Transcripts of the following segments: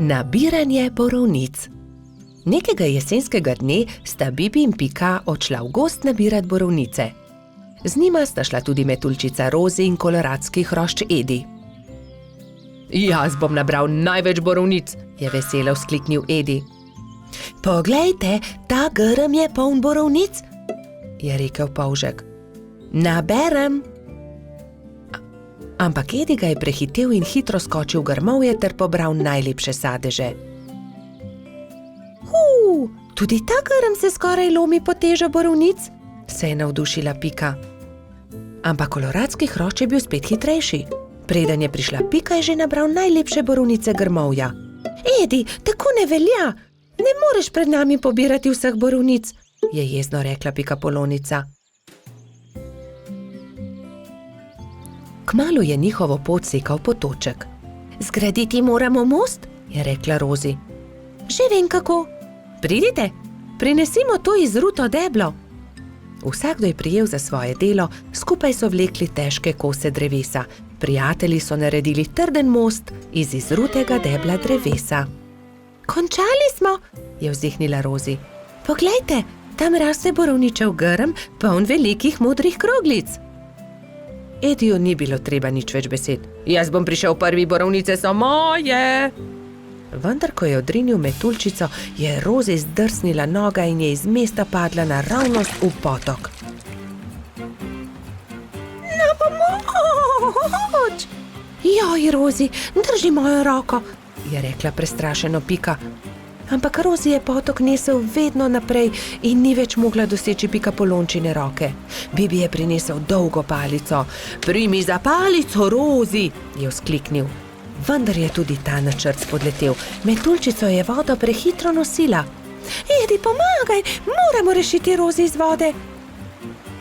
Nabiranje borovnic. Nekega jesenskega dne sta Bibi in Pika odšla v gozd nabirat borovnice. Z njima sta šla tudi metuljčica Rozi in koloradski hrošč Edi. Jaz bom nabral največ borovnic, je veselo vzkliknil Edi. Poglejte, ta grm je poln borovnic, je rekel polžek. Naberem. Ampak Edi ga je prehitel in hitro skočil v grmovje ter pobral najlepše sadeže. Tudi ta grm se skoraj lomi pod težo borovnic, se je navdušila Pika. Ampak koloradski hrošč je bil spet hitrejši. Preden je prišla Pika, je že nabral najlepše borovnice grmovja. Edi, tako ne velja! Ne moreš pred nami pobirati vseh borovnic, je jezno rekla Pikapolonica. Kmalu je njihovo pot sekal potoček. Zgraditi moramo most, je rekla Rozi. Že vem kako. Pridite, prinesimo to izruto deblo. Vsakdo je prijel za svoje delo, skupaj so vlekli težke kose drevesa. Prijatelji so naredili trden most iz izrutega debla drevesa. Končali smo, je vzdihnila Rozi. Poglejte, tam raste borovničev grm, poln velikih modrih kroglic. Ediju ni bilo treba nič več besed. Jaz bom prišel prvi, borovnice so moje. Vendar, ko je odrinil metuljčico, je Rozi zdrsnila noga in je iz mesta padla naravnost v potok. Na pomoč! Joj, Rozi, drži mojo roko, je rekla prestrašeno Pika. Ampak Rozi je potok nesel vedno naprej in ni več mogla doseči Pikapolončine roke. Bibi je prinesel dolgo palico. Primi za palico, Rozi, je vzkliknil. Vendar je tudi ta načrt spodletel. Metuljčico je vodo prehitro nosila. Edi, pomagaj, moramo rešiti Rozi iz vode,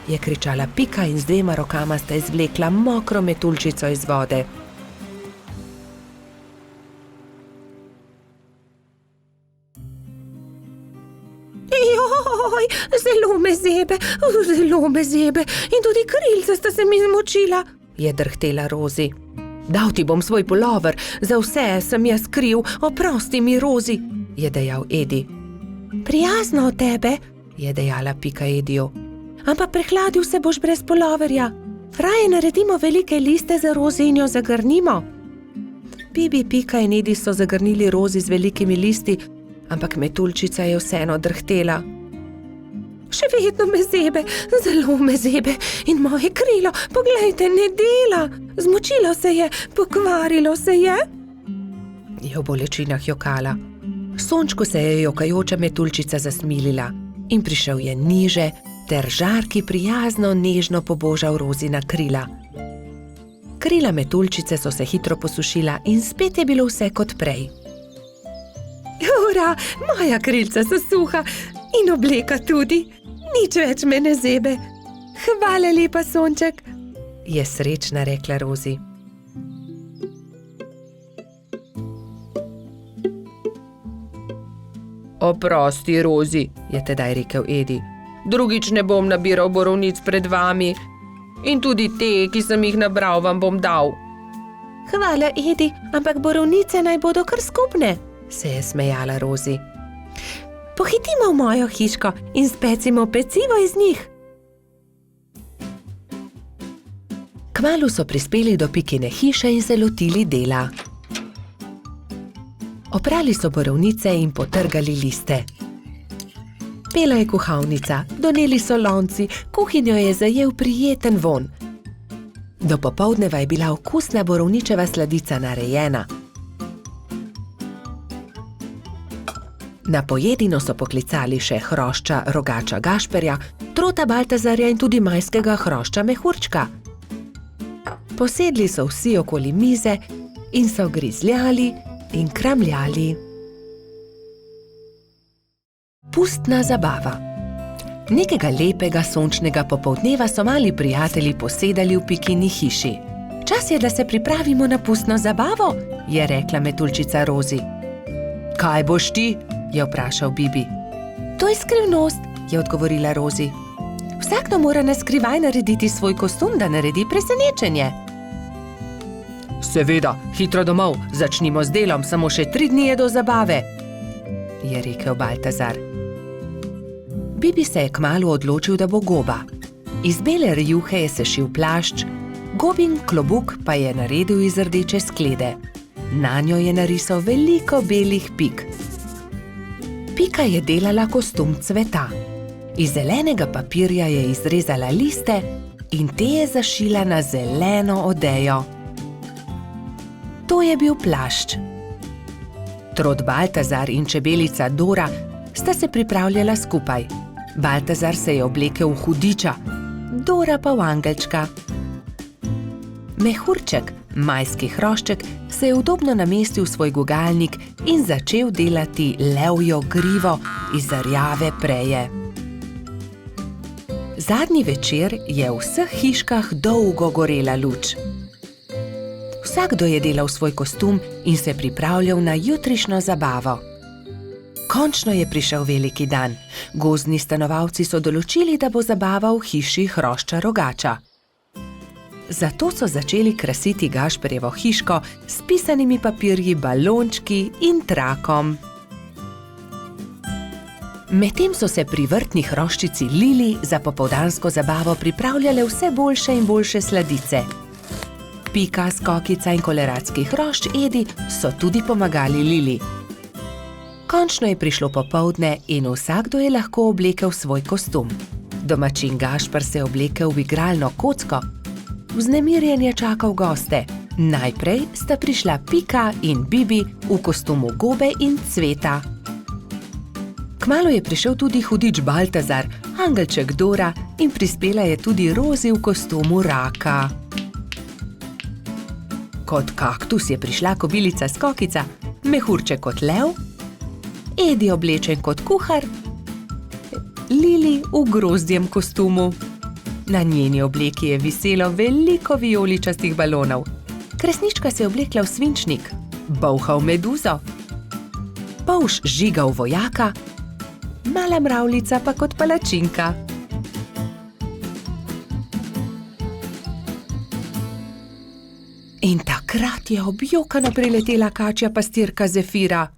je kričala Pika in z dvema rokama sta izvlekla mokro metuljčico iz vode. Joj, zelo me zebe in tudi krilca sta se mi zmočila, je drhtela Rozi. Dal ti bom svoj pulover, za vse sem jaz kriv, oprosti mi, Rozi, je dejal Edi. Prijazno od tebe, je dejala Pika Ediju. Ampak prehladil se boš brez puloverja. Raje naredimo velike liste za Rozi in jo zagrnimo. Bibi, Pika in Edi so zagrnili Rozi z velikimi listi, ampak metuljčica je vseeno drhtela. Še vedno me zebe, zelo me zebe in moje krilo, poglejte, ne dela. Zmočilo se je, pokvarilo se je. Je v bolečinah jokala. Sončku se je jokajoča metuljčica zasmilila in prišel je niže ter žarki prijazno nežno pobožal Rozina krila. Krila metuljčice so se hitro posušila in spet je bilo vse kot prej. Ura, moja krilca so suha in obleka tudi. Nič več me ne zebe. Hvala lepa, sonček, je srečna rekla Rozi. Oprosti, Rozi, je tedaj rekel Edi. Drugič ne bom nabiral borovnic pred vami. In tudi te, ki sem jih nabral, vam bom dal. Hvala, Edi, ampak borovnice naj bodo kar skupne, se je smejala Rozi. Pohitimo v mojo hiško in specimo pecivo iz njih. Kmalu so prispeli do Pikine hiše in se lotili dela. Oprali so borovnice in potrgali liste. Pela je kuhalnica, doneli so lonci, kuhinjo je zajel prijeten vonj. Do popoldneva je bila okusna borovničeva sladica narejena. Na pojedino so poklicali še hrošča Rogača Gašperja, Trota Baltazarja in tudi majskega hrošča Mehurčka. Posedli so vsi okoli mize in so grizljali in kramljali. Pustna zabava. Nekega lepega sončnega popoldneva so mali prijatelji posedali v Pikini hiši. Čas je, da se pripravimo na pustno zabavo, je rekla metuljčica Rozi. Kaj boš ti? Je vprašal Bibi. To je skrivnost, je odgovorila Rozi. Vsakdo mora na skrivaj narediti svoj kostum, da naredi presenečenje. Seveda, hitro domov, začnimo z delom, samo še 3 dni je do zabave, je rekel Baltazar. Bibi se je kmalu odločil, da bo goba. Iz bele rjuhe je sešil plašč, gobin klobuk pa je naredil iz rdeče sklede. Nanjo je narisal veliko belih pik. Pika je delala kostum cveta. Iz zelenega papirja je izrezala liste in te je zašila na zeleno odejo. To je bil plašč. Trod Baltazar in čebelica Dora sta se pripravljala skupaj. Baltazar se je oblekel v hudiča, Dora pa v angelčka. Mehurček, majski hrošček, se je udobno namestil v svoj gugalnik in začel delati levjo grivo iz rjave preje. Zadnji večer je v vseh hiškah dolgo gorela luč. Vsakdo je delal svoj kostum in se pripravljal na jutrišnjo zabavo. Končno je prišel veliki dan. Gozdni stanovalci so določili, da bo zabava v hiši hrošča rogača. Zato so začeli krasiti Gašperjevo hiško s pisanimi papirji, balončki in trakom. Medtem so se pri vrtni hroščici Lili za popoldansko zabavo pripravljale vse boljše in boljše sladice. Pika, Skokica in koleratski hrošč Edi so tudi pomagali Lili. Končno je prišlo popoldne in vsakdo je lahko oblekel svoj kostum. Domačin Gašper se je oblekel v igralno kocko. Vznemirjen je čakal goste. Najprej sta prišla Pika in Bibi v kostumu gobe in cveta. Kmalu je prišel tudi hudič Baltazar, angelček Dora in prispela je tudi Rozi v kostumu raka. Kot kaktus je prišla kobilica Skokica, mehurček kot lev, Edi oblečen kot kuhar, Lili v grozdjem kostumu. Na njeni obleki je viselo veliko vijoličastih balonov. Kresnička se je oblekla v svinčnik, Bolha v meduzo, Polž Žiga v vojaka, mala mravljica pa kot palačinka. In takrat je objokano priletela kačja pastirka Zefira.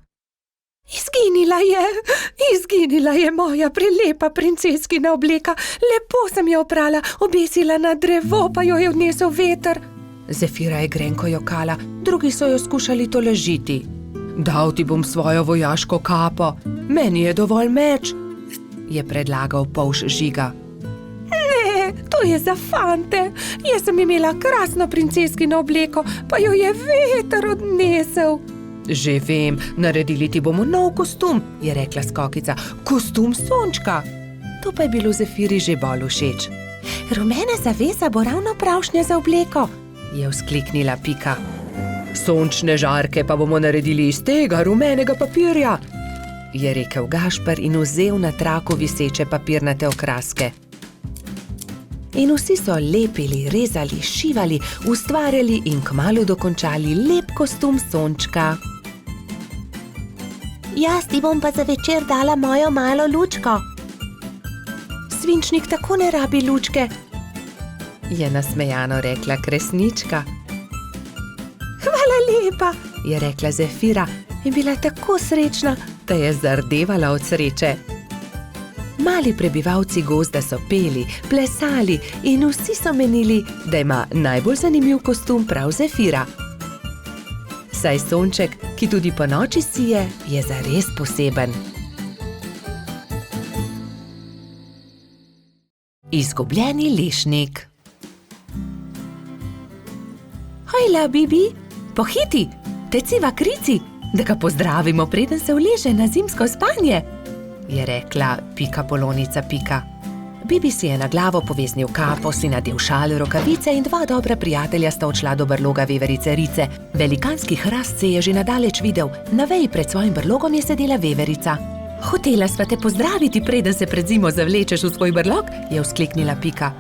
Izginila je moja prelepa princeskina obleka. Lepo sem jo oprala, obesila na drevo, pa jo je odnesel veter. Zefira je grenko jokala, drugi so jo skušali tolažiti. Dal ti bom svojo vojaško kapo, meni je dovolj meč, je predlagal Polž Žiga. Ne, to je za fante. Jaz sem imela krasno princeskino obleko, pa jo je veter odnesel. Že vem, naredili ti bomo nov kostum, je rekla Skokica. Kostum sončka. To pa je bilo Zefiri že bolj všeč. Rumena zavesa bo ravno pravšnja za obleko, je vzkliknila Pika. Sončne žarke pa bomo naredili iz tega rumenega papirja, je rekel Gašper in vzel na traku viseče papirnate okraske. In vsi so lepili, rezali, šivali, ustvarjali in kmalu dokončali lep kostum sončka. Jaz ti bom pa za večer dala mojo malo lučko. Svinčnik tako ne rabi lučke, je nasmejano rekla Kresnička. Hvala lepa, je rekla Zefira in bila tako srečna, da je zardevala od sreče. Mali prebivalci gozda so peli, plesali in vsi so menili, da ima najbolj zanimiv kostum prav Zefira. Saj sonček, ki tudi po noči sije, je zares poseben. Izgubljeni lešnik. Hojla, Bibi, pohiti, teciva krici, da ga pozdravimo, preden se uleže na zimsko spanje, je rekla Pika Polonica Pika. Bibi si je na glavo poveznil kapo, si nadel šal, rokavice in 2 dobra prijatelja sta odšla do brloga veverice Rice. Velikanski hrast se je že nadaleč videl, na veji pred svojim brlogom je sedela veverica. Hotela sva te pozdraviti, preden se pred zimo zavlečeš v svoj brlog, je vzkliknila Pika.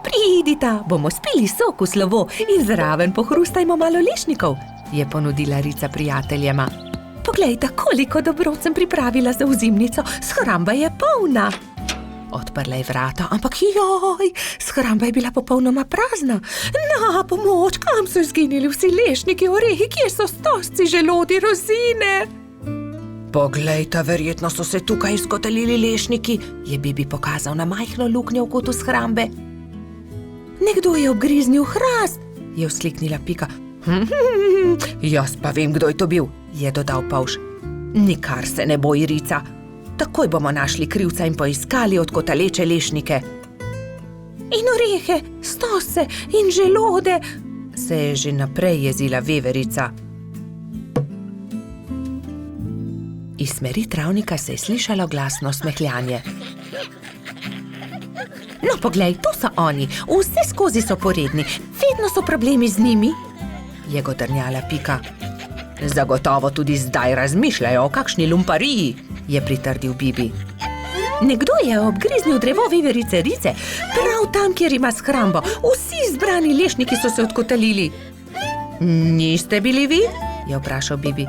Pridita, bomo spili sok v slovo in zraven pohrustajmo malo lešnikov, je ponudila Rica prijateljema. Poglejta, koliko dobrot sem pripravila za ozimnico, shramba je polna. Odprla je vrata, ampak joj, shramba je bila popolnoma prazna. Na pomoč, kam so izginili vsi lešniki, orehi, kje so stožci, želodi, rozine? Poglejta, verjetno so se tukaj izkotalili lešniki, je Bibi pokazal na majhno luknjo v kotu shrambe. Nekdo je obgriznil hrast, je vzkliknila Pika. Jaz pa vem, kdo je to bil, je dodal Polž. Nikar se ne boj, Rica. Takoj bomo našli krivca in poiskali odkotaleče lešnike. In orehe, stose in želode, se je že naprej jezila veverica. Iz smeri travnika se je slišalo glasno smehljanje. No, poglej, to so oni, vse skozi so poredni, vedno so problemi z njimi, je godrnjala Pika. Zagotovo tudi zdaj razmišljajo o kakšni lumpariji, je pritrdil Bibi. Nekdo je obgriznil drevo veverice Rice, prav tam, kjer ima shrambo. Vsi zbrani lešniki so se odkotalili. Niste bili vi? Je vprašal Bibi.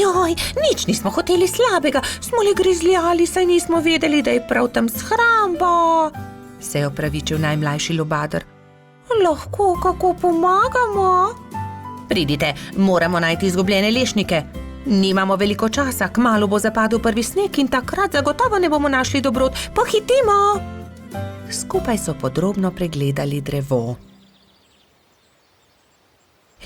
Joj, nič nismo hoteli slabega, smo le grizljali, saj nismo vedeli, da je prav tam shramba, se je opravičil najmlajši lubadar. Lahko kako pomagamo? Pridite, moramo najti izgubljene lešnike. Nimamo veliko časa, kmalu bo zapadel prvi sneg in takrat zagotovo ne bomo našli dobrot. Pohitimo! Skupaj so podrobno pregledali drevo.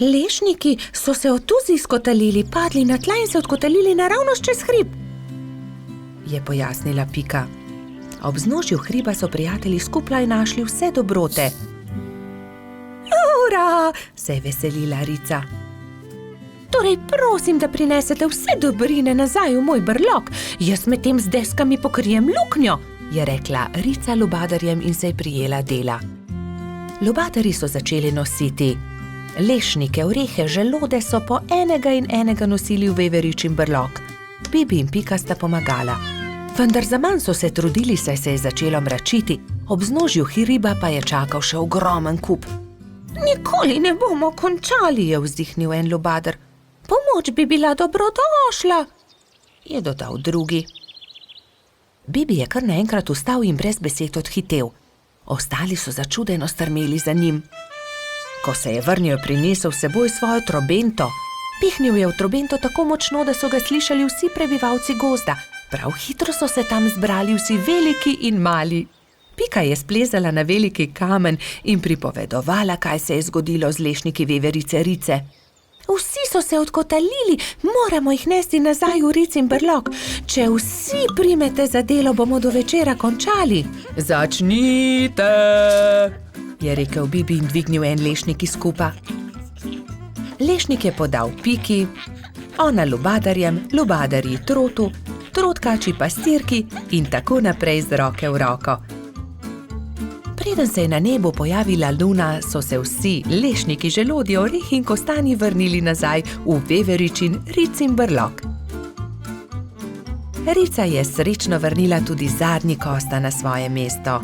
Lešniki so se od tuzi izkotalili, padli na tla in se odkotalili naravnost čez hrib, je pojasnila Pika. Ob vznožju hriba so prijatelji skupaj našli vse dobrote. Ura, se je veselila Rica. Torej prosim, da prinesete vse dobrine nazaj v moj brlog, jaz medtem z deskami pokrijem luknjo, je rekla Rica lubadarjem in se je prijela dela. Lubadarji so začeli nositi lešnike, orehe, želode so po enega in enega nosili v veveričin brlog. Bibi in Pika sta pomagala. Vendar zaman so se trudili, saj se je začelo mračiti, ob vznožju hriba pa je čakal še ogromen kup. Nikoli ne bomo končali, je vzdihnil en lubadar. Pomoč bi bila dobrodošla, je dodal drugi. Bibi je kar naenkrat vstal in brez besed odhitel. Ostali so začudeno strmeli za njim. Ko se je vrnil, prinesel s seboj svojo trobento. Pihnil je v trobento tako močno, da so ga slišali vsi prebivalci gozda. Prav hitro so se tam zbrali vsi veliki in mali. Pika je splezala na veliki kamen in pripovedovala, kaj se je zgodilo z lešniki veverice Rice. Vsi so se odkotalili, moramo jih nesti nazaj v Ricin brlog. Če vsi primete za delo, bomo do večera končali. Začnite, je rekel Bibi in dvignil en lešnik iz kupa. Lešnik je podal Piki, ona lubadarjem, lubadarji trotu, trotkači pastirki in tako naprej z roke v roko. Preden se je na nebu pojavila luna, so se vsi lešniki, želodje, orehi in kostanji vrnili nazaj v veveričin Ricin brlog. Rica je srečno vrnila tudi zadnji kosta na svoje mesto.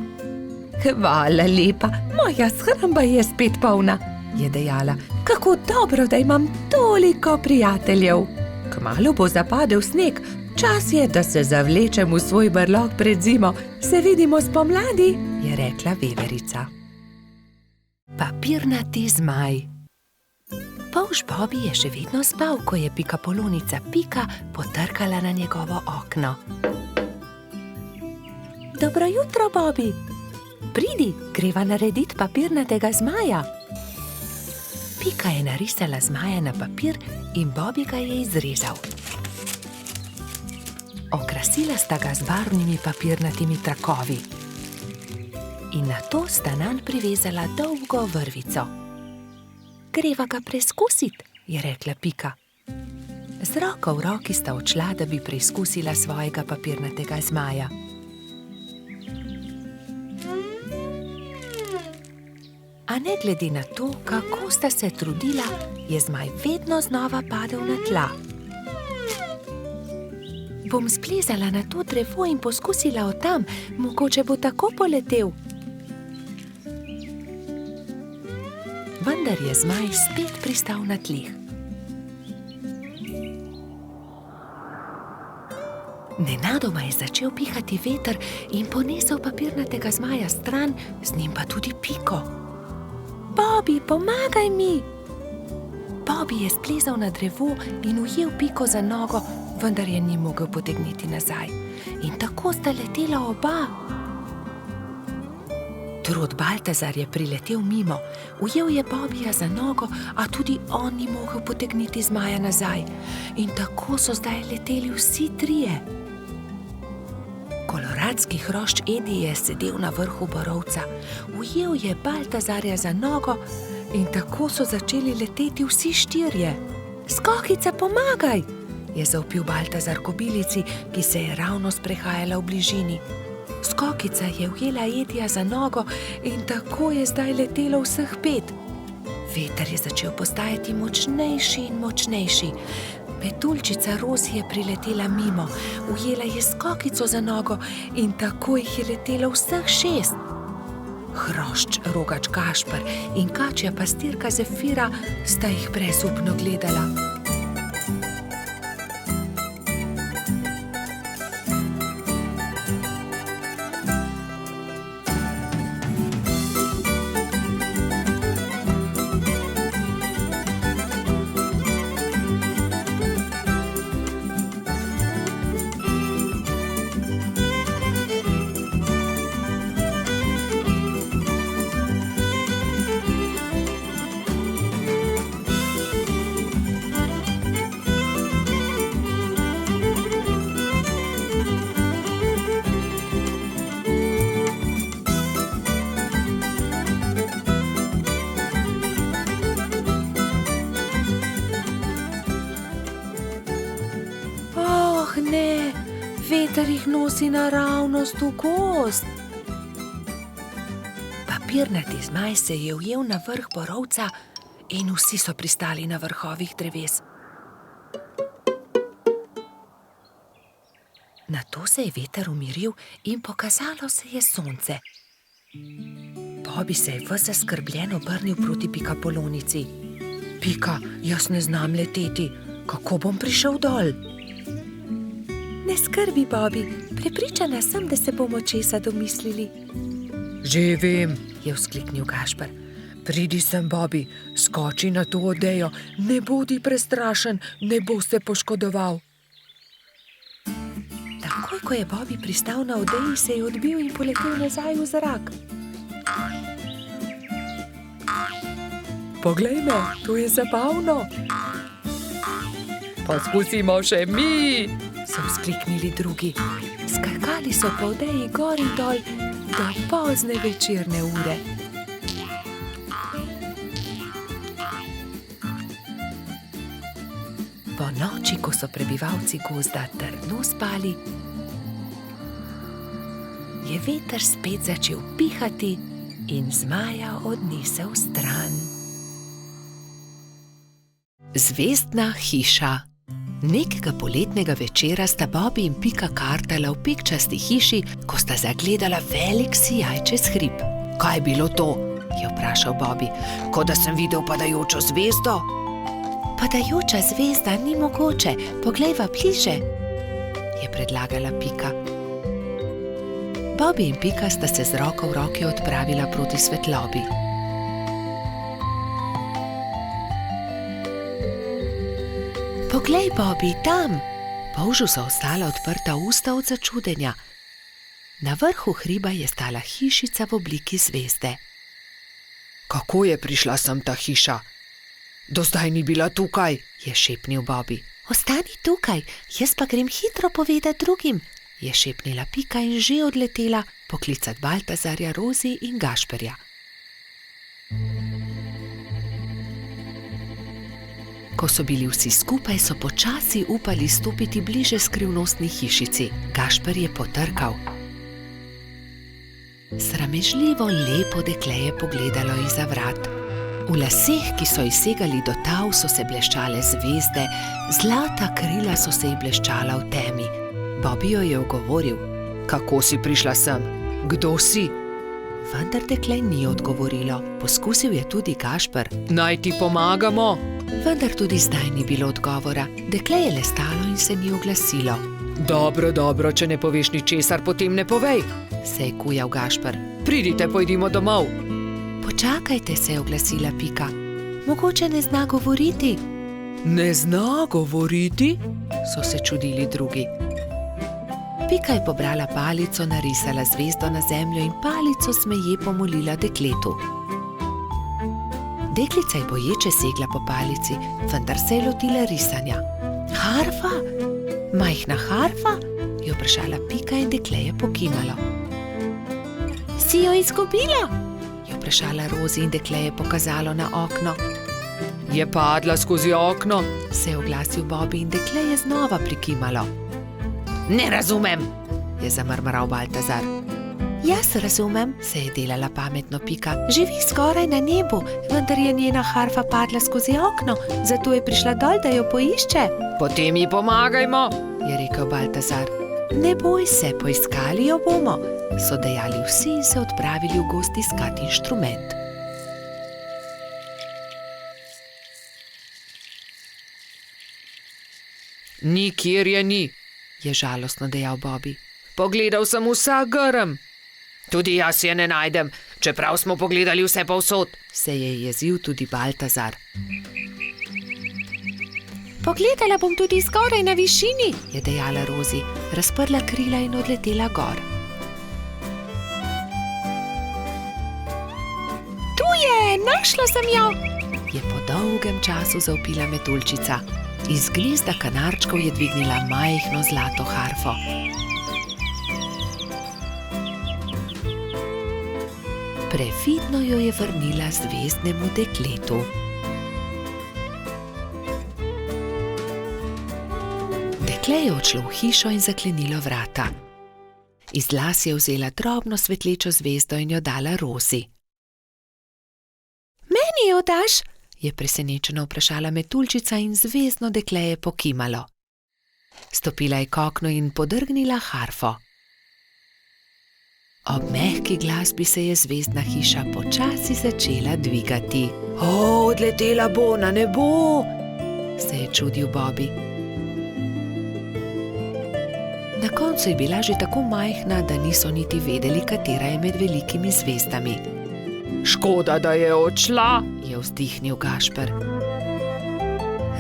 Hvala lepa, moja shramba je spet polna, je dejala. Kako dobro, da imam toliko prijateljev. Kmalu bo zapadel sneg, čas je, da se zavlečem v svoj brlog pred zimo. Se vidimo spomladi, je rekla veverica. Papirnati zmaj. Polž Bobi je še vedno spal, ko je pikapolonica Pika potrkala na njegovo okno. Dobro jutro, Bobi. Pridi, greva narediti papirnatega zmaja. Pika je narisala zmaja na papir in Bobi ga je izrezal. Okrasila sta ga z barvnimi papirnatimi trakovi. In nato sta nanj privezala dolgo vrvico. Greva ga preizkusit, je rekla Pika. Z roko v roki sta odšla, da bi preizkusila svojega papirnatega zmaja. A ne glede na to, kako sta se trudila, je zmaj vedno znova padel na tla. Bom splezala na to drevo in poskusila od tam, mogoče bo tako poletel. Vendar je zmaj spet pristal na tleh. Nenadoma je začel pihati veter in ponesel papirnatega zmaja stran, z njim pa tudi Piko. Bobby, pomagaj mi! Bobby je splezal na drevo in ujel Piko za nogo, vendar je ni mogel potegniti nazaj. In tako sta letela oba. Trud Baltazar je priletel mimo, ujel je Bobbyja za nogo, a tudi on ni mogel potegniti zmaja nazaj. In tako so zdaj leteli vsi trije. Koloradski hrošč Edi je sedel na vrhu borovca, ujel je Baltazarja za nogo in tako so začeli leteti vsi štirje. Skokica, pomagaj! Je zavpil Baltazar kobilici, ki se je ravno sprehajala v bližini. Skokica je ujela Edija za nogo in tako je zdaj letelo vseh 5. Veter je začel postajati močnejši in močnejši. Petuljčica Rozi je priletela mimo, ujela je Skokico za nogo in tako jih je letelo vseh 6. Hrošč Rogač Gašper in kačja pastirka Zefira sta jih brezupno gledala. Ne, veter jih nosi naravnost v gozd. Papirnati zmaj se je ujel na vrh borovca in vsi so pristali na vrhovih dreves. Nato se je veter umiril in pokazalo se je sonce. Bobby se je ves zaskrbljen obrnil proti pikapolonici. Pika, jaz ne znam leteti, kako bom prišel dol? Ne skrbi, Bobby, prepričana sem, da se bomo česa domislili. Že vem, je vzkliknil Gašper. Pridi sem, Bobby, skoči na to odejo, ne bodi prestrašen, ne bo se poškodoval. Takoj, ko je Bobby pristal na odeji, se je odbil in poletel nazaj v zrak. Poglej me, to je zabavno. Poskusimo še mi, so vzkliknili drugi. Skakali so po odeji gor in dol do pozne večerne ure. Po noči, ko so prebivalci gozda trdno spali, je veter spet začel pihati in zmaja odnesel stran. Zvezdna hiša. Nekega poletnega večera sta Bobby in Pika kartala v pikčasti hiši, ko sta zagledala velik sijaj čez hrib. Kaj je bilo to? Je vprašal Bobby. Kot da sem videl padajočo zvezdo. Padajoča zvezda ni mogoče, poglejva bliže, je predlagala Pika. Bobby in Pika sta se z roko v roki odpravila proti svetlobi. Poglej, Bobby, tam! Polžu so ostala odprta usta od začudenja. Na vrhu hriba je stala hišica v obliki zvezde. Kako je prišla sem ta hiša? Do zdaj ni bila tukaj, je šepnil Bobby. Ostani tukaj, jaz pa grem hitro povedati drugim, je šepnila Pika in že odletela poklicat Baltazarja, Rozi in Gašperja. Ko so bili vsi skupaj, so počasi upali stopiti bliže skrivnostni hišici. Gašper je potrkal. Sramežljivo lepo dekle je pogledalo izza vrat. V laseh, ki so ji segali do tav, so se bleščale zvezde, zlata krila so se ji bleščala v temi. Bobby jo je ogovoril. Kako si prišla sem? Kdo si? Vendar dekle ni odgovorilo. Poskusil je tudi Gašper. Naj ti pomagamo? Vendar tudi zdaj ni bilo odgovora. Dekle je le stalo in se ni oglasilo. Dobro, če ne poveš ničesar, potem ne povej, se je kujal Gašper. Pridite, pojdimo domov. Počakajte, se je oglasila Pika. Mogoče ne zna govoriti. Ne zna govoriti? So se čudili drugi. Pika je pobrala palico, narisala zvezdo na zemljo in palico smeje pomolila dekletu. Deklica je boječe segla po palici, vendar se je lotila risanja. Harfa? Majhna harfa? Je vprašala Pika in dekle je pokimalo. Si jo izgubila? Je vprašala Rozi in dekle je pokazalo na okno. Je padla skozi okno, se je oglasil Bobby in dekle je znova prikimalo. Ne razumem, je zamrmral Baltazar. Jaz razumem, se je delala pametno Pika. Živi skoraj na nebu, vendar je njena harfa padla skozi okno, zato je prišla dol, da jo poišče. Potem ji pomagajmo, je rekel Baltazar. Ne boj se, poiskali jo bomo, so dejali vsi in se odpravili v gozd iskat inštrument. Nikjer je ni, je žalostno dejal Bobby. Pogledal sem vsak grm. Tudi jaz je ne najdem, čeprav smo pogledali vse povsod, se je jezil tudi Baltazar. Pogledala bom tudi zgoraj na višini, je dejala Rozi, razprla krila in odletela gor. Tu je, našla sem jo, je po dolgem času zavpila metuljčica. Iz gnezda kanarčkov je dvignila majhno zlato harfo. Previdno jo je vrnila zvezdnemu dekletu. Dekle je odšlo v hišo in zaklenilo vrata. Iz las je vzela drobno svetlečo zvezdo in jo dala Rozi. Meni jo daš? Je presenečeno vprašala metuljčica in zvezdno dekle je pokimalo. Stopila je k oknu in podrgnila harfo. Ob mehki glasbi se je zvezdna hiša počasi začela dvigati. Odletela bo na nebo, se je čudil Bobby. Na koncu je bila že tako majhna, da niso niti vedeli, katera je med velikimi zvezdami. Škoda, da je odšla, je vzdihnil Gašper.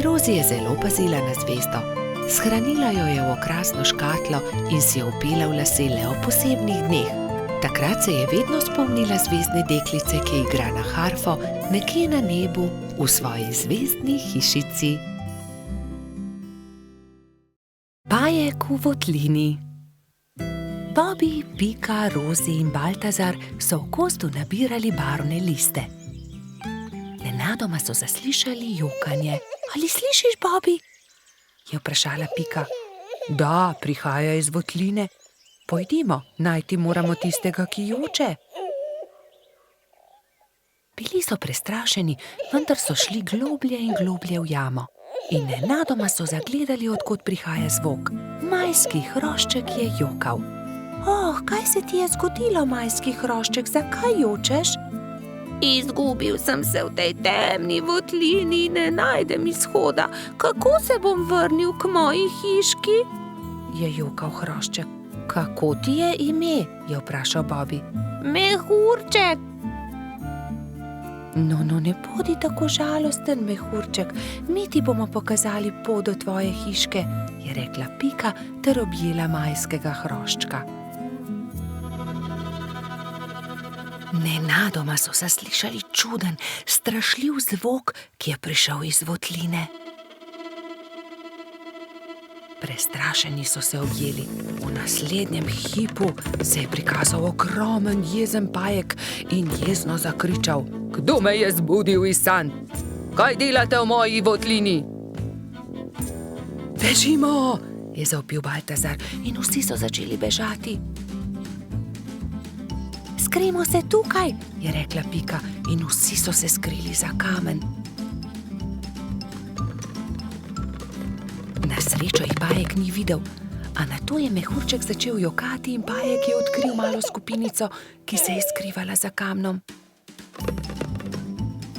Rozi je zelo pazila na zvezdo. Shranila jo je v okrasno škatlo in si jo vpela v lase le ob posebnih dneh. Takrat se je vedno spomnila zvezdne deklice, ki igra na harfo nekje na nebu v svoji zvezdni hišici. Bajek v votlini. Bobby, Pika, Rozi in Baltazar so v gozdu nabirali barvne liste. Nenadoma so zaslišali jokanje. Ali slišiš, Bobby? Je vprašala Pika. Da, prihaja iz votline. Pojdimo, najti moramo tistega, ki joče. Bili so prestrašeni, vendar so šli globlje in globlje v jamo. In nenadoma so zagledali, od kod prihaja zvok. Majski hrošček je jokal. Kaj se ti je zgodilo, majski hrošček, zakaj jočeš? Izgubil sem se v tej temni votlini in ne najdem izhoda. Kako se bom vrnil k moji hiški? Je jokal hrošček. Kako ti je ime? Je vprašal Bobby. Mehurček. No, ne bodi tako žalosten, mehurček. Mi ti bomo pokazali pot do tvoje hiške, je rekla Pika ter objela majskega hroščka. Nenadoma so zaslišali čuden, strašljiv zvok, ki je prišel iz votline. Prestrašeni so se objeli. V naslednjem hipu se je prikazal ogromen jezen pajek in jezno zakričal: Kdo me je zbudil iz sanj? Kaj delate v moji votlini? Bežimo, je zavpil Baltazar in vsi so začeli bežati. Skrimo se tukaj, je rekla Pika in vsi so se skrili za kamen. Na srečo jih pajek ni videl, a nato je mehurček začel jokati in pajek je odkril malo skupinico, ki se je skrivala za kamnom.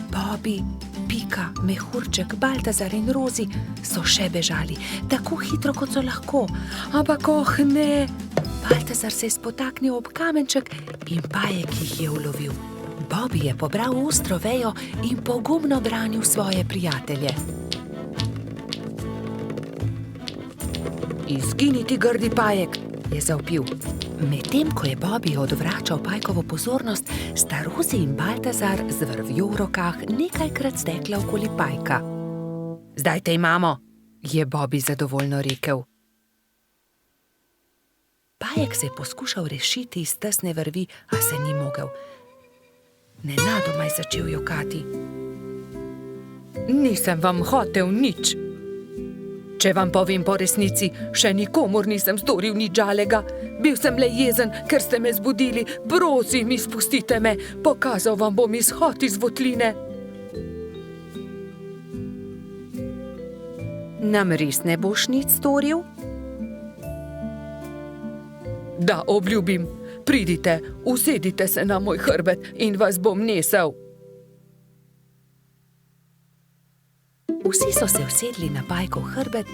Bobby, Pika, Mehurček, Baltazar in Rozi so še bežali, tako hitro, kot so lahko. Ampak ne! Baltazar se je spotaknil ob kamenček in pajek jih je ulovil. Bobby je pobral ostro vejo in pogumno branil svoje prijatelje. Izginiti, grdi pajek, je zavpil. Medtem ko je Bobby odvračal pajkovo pozornost, sta Rozi in Baltazar z vrvjo v rokah nekajkrat stekla okoli pajka. Zdaj te imamo, je Bobby zadovoljno rekel. Pajek se je poskušal rešiti iz tesne vrvi, a se ni mogel. Nenadoma je začel jokati. Nisem vam hotel nič. Če vam povem po resnici, še nikomur nisem storil nič žalega. Bil sem le jezen, ker ste me zbudili. Prosim, izpustite me. Pokazal vam bom izhod iz votline. Nam res ne boš nič storil? Da, obljubim. Pridite, usedite se na moj hrbet in vas bom nesel. Vsi so se usedli na pajkov hrbet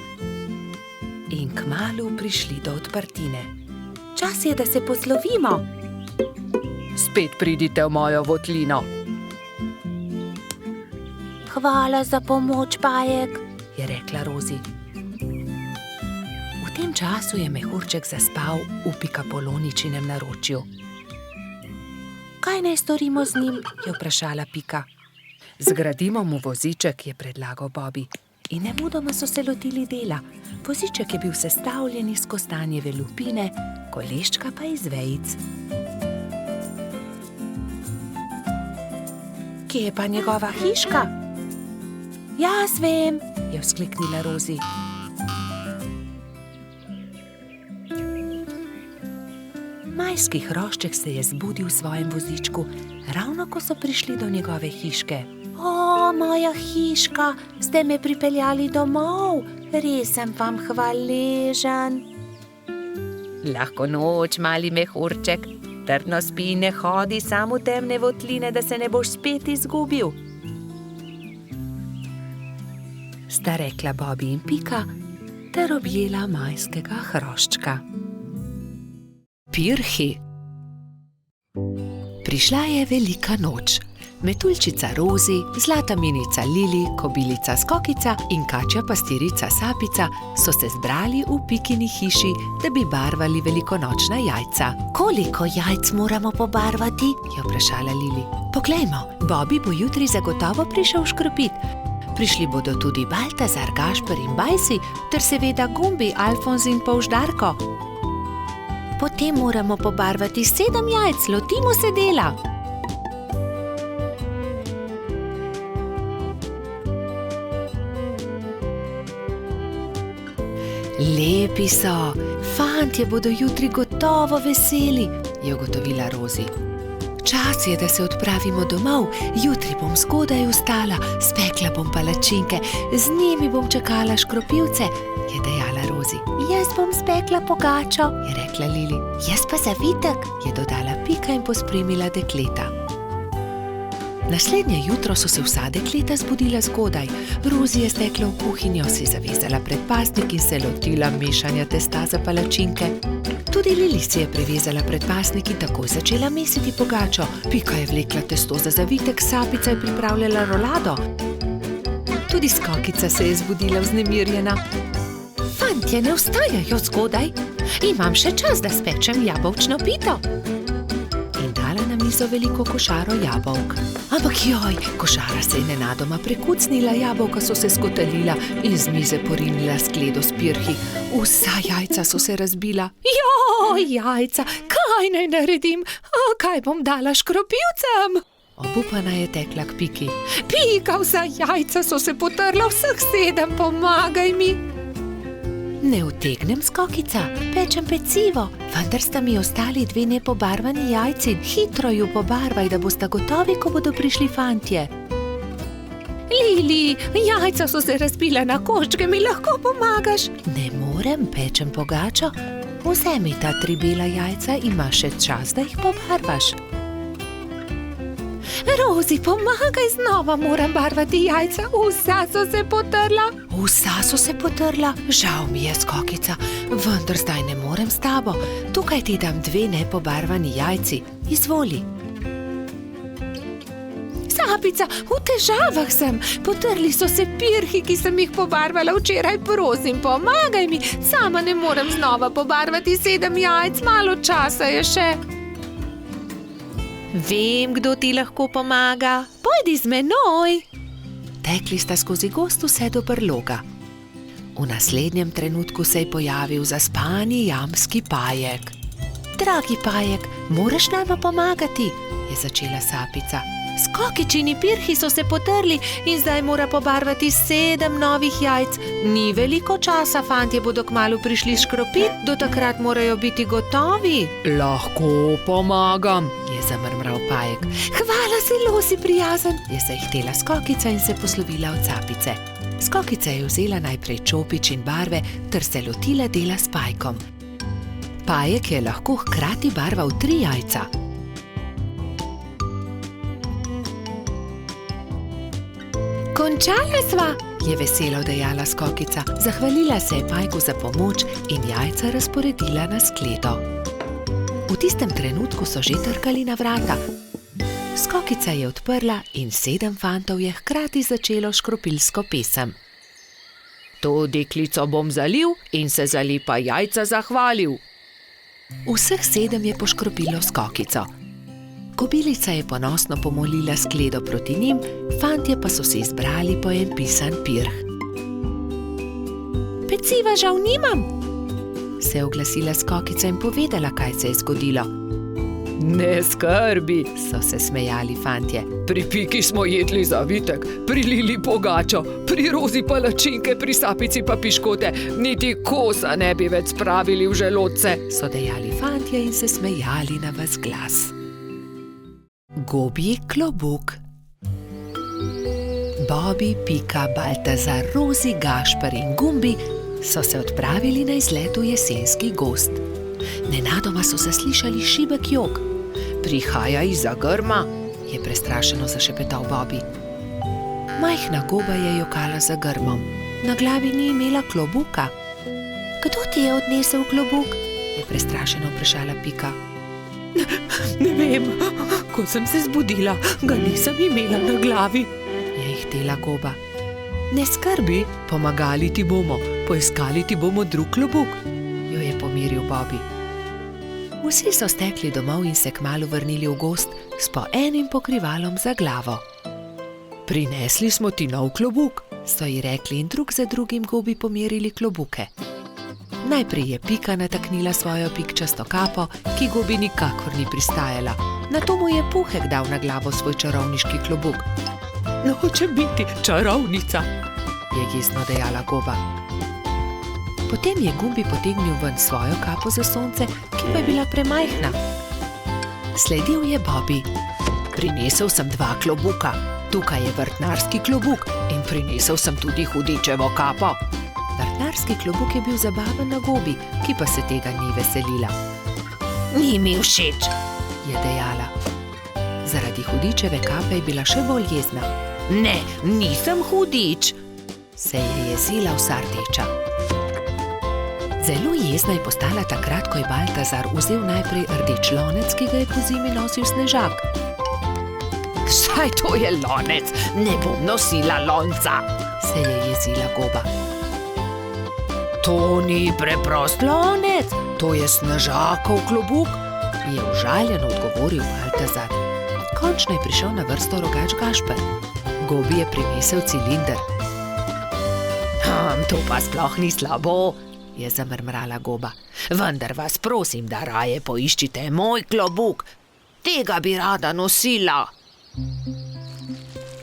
in kmalu prišli do odprtine. Čas je, da se poslovimo. Spet pridite v mojo votlino. Hvala za pomoč, pajek, je rekla Rozi. V tem času je Mehurček zaspal v Pikapoloničinem naročju. Kaj naj storimo z njim, je vprašala Pika. Zgradimo mu voziček, je predlagal Bobby. In nemudoma so se lotili dela. Voziček je bil sestavljen iz kostanjeve lupine, koleščka pa iz vejic. Kje je pa njegova hiška? Jaz vem, je vzkliknila Rozi. Majski hrošček se je zbudil v svojem vozičku, ravno ko so prišli do njegove hiške. O, moja hiška, ste me pripeljali domov, res sem vam hvaležen. Lahko noč, mali Mehurček, trdno spi in ne hodi samo v temne votline, da se ne boš spet izgubil. Sta rekla Bobby in Pika ter objela majskega hroščka. Pirhi. Prišla je velika noč. Metuljčica Rozi, zlata minica Lili, kobilica Skokica in kačja pastirica Sapica so se zbrali v Pikini hiši, da bi barvali velikonočna jajca. Koliko jajc moramo pobarvati? Je vprašala Lili. Poglejmo, Bobby bo jutri zagotovo prišel škropit. Prišli bodo tudi Baltazar, Gašper in Bajsi, ter seveda Gumbi, Alfonz in Polždarko. Potem moramo pobarvati 7 jajc, lotimo se dela. Lepi so, fantje bodo jutri gotovo veseli, je ugotovila Rozi. Čas je, da se odpravimo domov, jutri bom zgodaj vstala, spekla bom palačinke, z njimi bom čakala škropivce, je dejala Rozi. Jaz bom spekla pogačo, je rekla Lili. Jaz pa zavitek, je dodala Pika in pospremila dekleta. Naslednje jutro so se vsa dekleta zbudila zgodaj. Rozi je stekla v kuhinjo, si zavezala predpasnik in se lotila mešanja testa za palačinke. Tudi Lili si je prevezala predpasnik in takoj začela mesiti pogačo. Pika je vlekla testo za zavitek, Sapica je pripravljala rolado. Tudi Skokica se je zbudila vznemirjena. Fantje ne vstajajo zgodaj, imam še čas, da spečem jabolčno pito. In dala na mizo veliko košaro jabolk. Ampak joj, košara se je nenadoma prekucnila, jabolka so se skotalila in z mize porinila skledo s pirhi. Vsa jajca so se razbila. Joj, jajca, kaj naj naredim? Kaj bom dala škropivcem? Obupana je tekla k Piki. Pika, vsa jajca so se potrla, vseh 7, pomagaj mi. Ne utegnem, Skokica, pečem pecivo, vendar sta mi ostali 2 nepobarvani jajci. Hitro ju pobarvaj, da bosta gotovi, ko bodo prišli fantje. Lili, jajca so se razbila na koščke, mi lahko pomagaš? Ne morem, pečem pogačo. Vzemi ta 3 bela jajca, imaš še čas, da jih pobarvaš. Rozi, pomagaj, znova moram barvati jajca, vsa so se potrla. Vsa so se potrla? Žal mi je, Skokica, vendar zdaj ne morem s tabo. Tukaj ti dam 2 nepobarvani jajci. Izvoli. Sapica, v težavah sem. Potrli so se pirhi, ki sem jih pobarvala včeraj. Prosim, pomagaj mi. Sama ne morem znova pobarvati 7 jajc, malo časa je še. Vem, kdo ti lahko pomaga. Pojdi z menoj. Tekli sta skozi gozd vse do brloga. V naslednjem trenutku se je pojavil zaspani jamski Pajek. Dragi Pajek, moraš nama pomagati, je začela Sapica. Skokičini pirhi so se potrli in zdaj mora pobarvati 7 novih jajc. Ni veliko časa, fantje bodo kmalu prišli škropit, do takrat morajo biti gotovi. Lahko pomagam, je zamrmral Pajek. Hvala, zelo si prijazen, je zahtela Skokica in se poslovila od Sapice. Skokica je vzela najprej čopič in barve ter se lotila dela s Pajkom. Pajek je lahko hkrati barval 3 jajca. Končala sva, je veselo dejala Skokica. Zahvalila se je Pajku za pomoč in jajca razporedila na skledo. V tistem trenutku so že trkali na vrata. Skokica je odprla in 7 fantov je hkrati začelo škropilsko pesem. To deklico bom zalil in se za lepa jajca zahvalil. Vseh 7 je poškropilo Skokico. Kobilica je ponosno pomolila skledo proti njim, fantje pa so se izbrali po en pisan pirh. Peciva žal nimam, se je oglasila Skokica in povedala, kaj se je zgodilo. Ne skrbi, so se smejali fantje. Pri Piki smo jedli zavitek, pri Lili pogačo, pri Rozi palačinke, pri Sapici pa piškote, niti kosa ne bi več spravili v želodce, so dejali fantje in se smejali na ves glas. Gobji klobuk. Bobi, Pika, Baltazar, Rozi, Gašper in Gumbi so se odpravili na izlet v jesenski gozd. Nenadoma so zaslišali šibek jok. Prihaja izza grma, je prestrašeno zašepetal Bobi. Majhna goba je jokala za grmom. Na glavi ni imela klobuka. Kdo ti je odnesel klobuk? Je prestrašeno vprašala Pika. Ne vem, ko sem se zbudila, ga nisem imela na glavi, je ihtela goba. Ne skrbi, pomagali ti bomo, poiskali ti bomo drug klobuk, jo je pomiril Bobi. Vsi so stekli domov in se kmalu vrnili v gozd s po enim pokrivalom za glavo. Prinesli smo ti nov klobuk, so ji rekli in drug za drugim gobi pomerili klobuke. Najprej je Pika nataknila svojo pikčasto kapo, ki gobi nikakor ni pristajala. Nato mu je Puhek dal na glavo svoj čarovniški klobuk. Hočem biti čarovnica, je jezno dejala goba. Potem je Gumbi potegnil ven svojo kapo za sonce, ki pa je bila premajhna. Sledil je Bobi. Prinesel sem 2 klobuka. Tukaj je vrtnarski klobuk in prinesel sem tudi hudičevo kapo. Vrtnarski klobuk je bil zabaven na gobi, ki pa se tega ni veselila. Ni mi všeč, je dejala. Zaradi hudičeve kape je bila še bolj jezna. Ne, nisem hudič, se je jezila vsa rdeča. Zelo jezna je postala takrat, ko je Baltazar vzel najprej rdeč lonec, ki ga je pozimi nosil Snežak. Saj to je lonec, ne bom nosila lonca, se je jezila goba. To ni preprost lonec, to je Snežakov klobuk, je užaljeno odgovoril Baltazar. Končno je prišel na vrsto rogač Gašper. Gobi je prinesel cilinder. To pa sploh ni slabo, je zamrmrala goba. Vendar vas prosim, da raje poiščite moj klobuk. Tega bi rada nosila.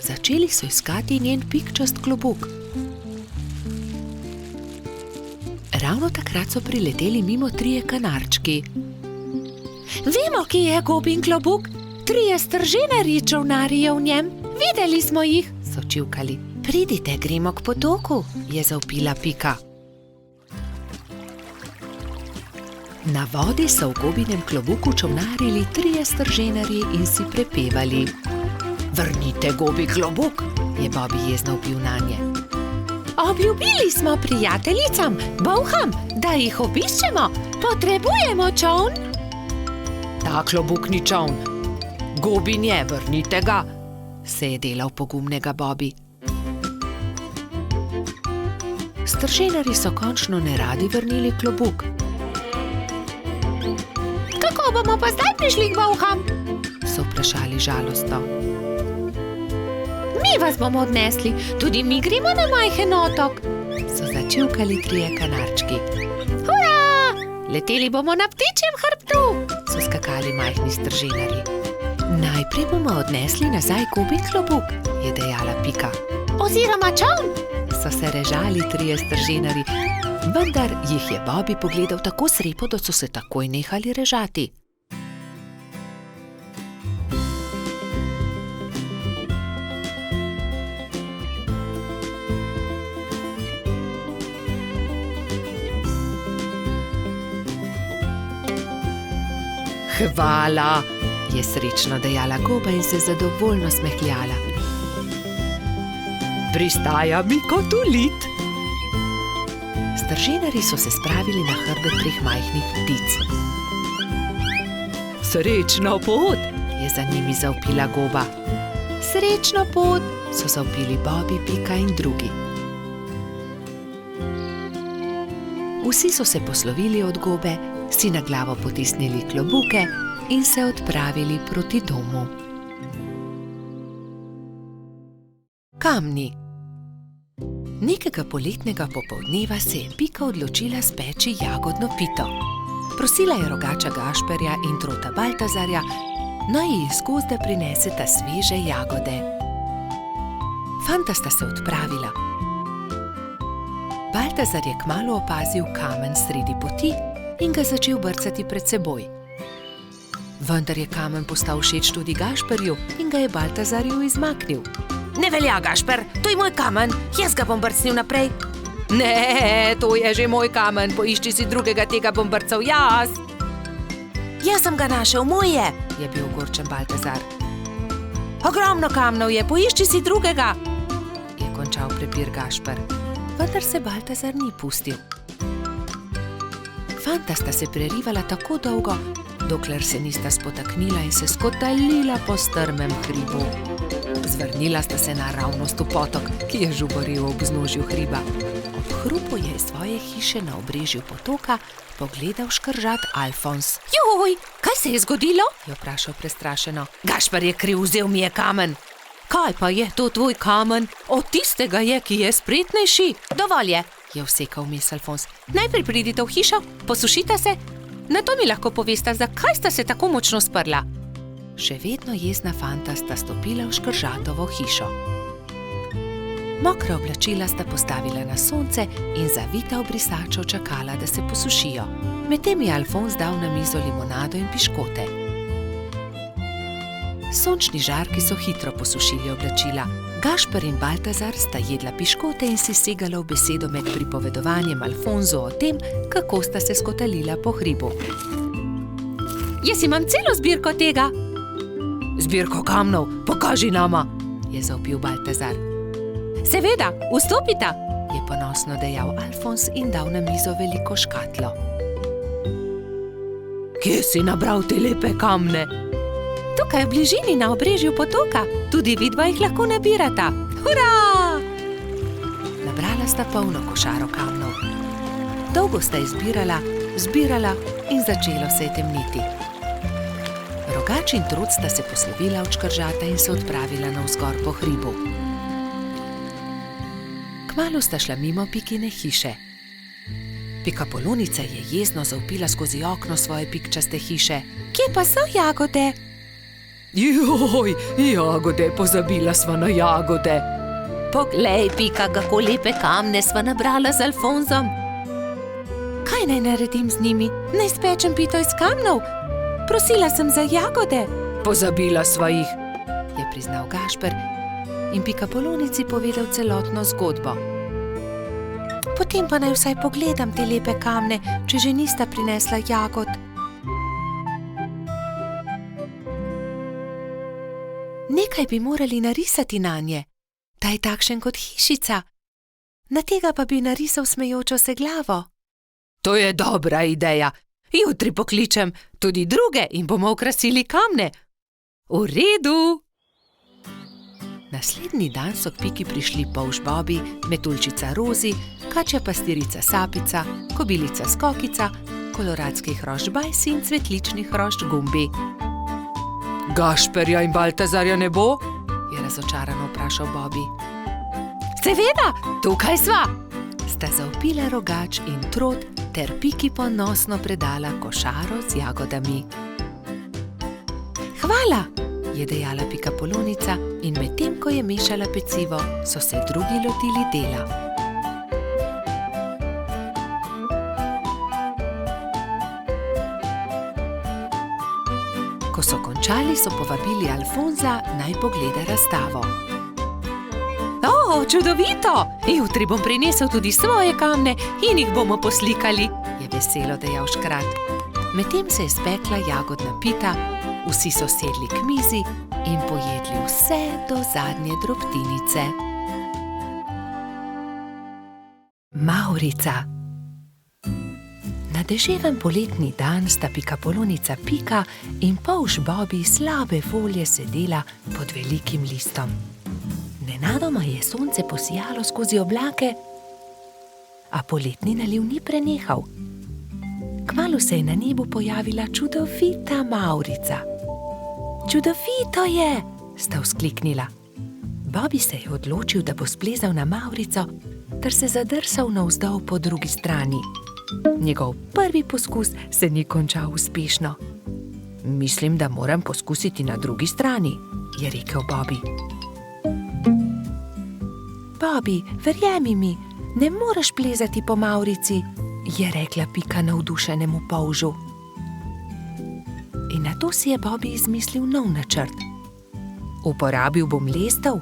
Začeli so iskati njen pikčast klobuk. Ravno takrat so prileteli mimo 3 kanarčki. Vemo, kje je gobin klobuk. 3 strženarji čolnarijo v njem. Videli smo jih, so čivkali. Pridite, gremo k potoku, je zavpila Pika. Na vodi so v gobinem klobuku čolnarili 3 strženarji in si prepevali. Vrnite Gobi klobuk, je Bobby jezno vpil nanje. Obljubili smo prijateljicam, bolham, da jih obiščemo. Potrebujemo čoln. Ta klobuk ni čoln. Gobi nje, vrnite ga, se je delal pogumnega Bobby. Stržinarji so končno neradi vrnili klobuk. Kako bomo pa zdaj prišli k bolham? So vprašali žalostno. Mi vas bomo odnesli, tudi mi gremo na majhen otok, so začivkali 3 kanarčki. Hurra! Leteli bomo na ptičjem hrbtu, so skakali majhni stržinarji. Najprej bomo odnesli nazaj Gobi klobuk, je dejala Pika. Oziroma čoln, so se režali 3 stržinarji, vendar jih je Bobby pogledal tako srepo, da so se takoj nehali režati. Hvala, je srečno dejala Goba in se zadovoljno smehljala. Pristaja mi kot ulit. Stržinarji so se spravili na hrbet 3 majhnih ptic. Srečno pot, je za njimi zavpila Goba. Srečno pot, so zavpili Bobby, Pika in drugi. Vsi so se poslovili od Gobe, si na glavo potisnili klobuke in se odpravili proti domu. Kamni. Nekega poletnega popoldneva se je Pika odločila speči jagodno pito. Prosila je rogača Gašperja in trota Baltazarja, naj ji iz gozda prineseta sveže jagode. Fanta sta se odpravila. Baltazar je kmalu opazil kamen sredi poti in ga začel brcati pred seboj. Vendar je kamen postal všeč tudi Gašperju in ga je Baltazarju izmaknil. Ne velja, Gašper, to je moj kamen, jaz ga bom brcnil naprej. Ne, to je že moj kamen, poišči si drugega, tega bom brcal jaz. Jaz sem ga našel, moj je bil ogorčen Baltazar. Ogromno kamnov je, poišči si drugega, je končal prepir Gašper, vendar se Baltazar ni pustil. Fanta sta se prerivala tako dolgo, dokler se nista spotaknila in se skotalila po strmem hribu. Zvrnila sta se naravnost v potok, ki je žuboril ob vznožju hriba. Ob hrupu je iz svoje hiše na obrežju potoka pogledal škržat Alfons. Joj, kaj se je zgodilo? Je vprašal prestrašeno. Gašper je kriv, vzel mi je kamen. Kaj pa je to tvoj kamen? Od tistega je, ki je spretnejši. Dovolj je vsekal vmes Alfons. Najprej pridite v hišo, posušite se, nato mi lahko povesta, zakaj sta se tako močno sprla. Še vedno jezna fanta sta stopila v škržatovo hišo. Mokra oblačila sta postavila na sonce in zavita v brisačo čakala, da se posušijo. Medtem je Alfons dal na mizo limonado in piškote. Sončni žarki so hitro posušili oblačila. Gašper in Baltazar sta jedla piškote in si segala v besedo med pripovedovanjem Alfonzu o tem, kako sta se skotalila po hribu. Jaz imam celo zbirko tega. Zbirko kamnov, pokaži nama, je zavpil Baltazar. Seveda, vstopita, je ponosno dejal Alfons in dal na mizo veliko škatlo. Kje si nabral te lepe kamne? Tukaj v bližini na obrežju potoka, tudi vidva jih lahko nabirata. Hurra! Nabrala sta polno košaro kamnov. Dolgo sta izbirala, zbirala in začelo se je temniti. Rogač in trud sta se poslovila od škržata in se odpravila navzgor po hribu. Kmalu sta šla mimo Pikine hiše. Pikapolonica je jezno zavpila skozi okno svoje pikčaste hiše. Kje pa so jagode? Joj, jagode, pozabila sva na jagode. Poglej, Pika, kako lepe kamne sva nabrala z Alfonsom. Kaj naj naredim z njimi? Naj spečem pito iz kamnov? Prosila sem za jagode. Pozabila sva jih, je priznal Gašper in Pikapolonici povedal celotno zgodbo. Potem pa naj vsaj pogledam te lepe kamne, če že nista prinesla jagod. Nekaj bi morali narisati nanje. Ta je takšen kot hišica. Na tega pa bi narisal smejočo se glavo. To je dobra ideja. Jutri pokličem tudi druge in bomo okrasili kamne. V redu. Naslednji dan so k Piki prišli polž Bobi, metuljčica Rozi, kačja pastirica Sapica, kobilica Skokica, koloradski hrošč Bajsi in cvetlični hrošč Gumbi. Gašperja in Baltazarja ne bo? Je razočarano vprašal Bobi. Seveda, tukaj sva! Sta zavpila Rogač in Trod ter Piki ponosno predala košaro z jagodami. Hvala, je dejala Pikapolonica in medtem, ko je mešala pecivo, so se drugi lotili dela. Ko so končali, so povabili Alfonza, naj pogleda razstavo. O, čudovito! Jutri bom prinesel tudi svoje kamne in jih bomo poslikali, je veselo dejal Škrat. Medtem se je spekla jagodna pita, vsi so sedli k mizi in pojedli vse do zadnje drobtinice. Mavrica. Na deževen poletni dan sta Pikapolonica Pika in polž Bobi slabe volje sedela pod velikim listom. Nenadoma je sonce posijalo skozi oblake, a poletni naliv ni prenehal. Kmalu se je na nebu pojavila čudovita Mavrica. Čudovito je, sta vzkliknila. Bobi se je odločil, da bo splezal na Mavrico, ter se zadrsal navzdol po drugi strani. Njegov prvi poskus se ni končal uspešno. Mislim, da moram poskusiti na drugi strani, je rekel Bobi. Bobi, verjemi mi, ne moreš plezati po Mavrici, je rekla Pika navdušenemu polžu. In nato si je Bobi izmislil nov načrt. Uporabil bom lestev.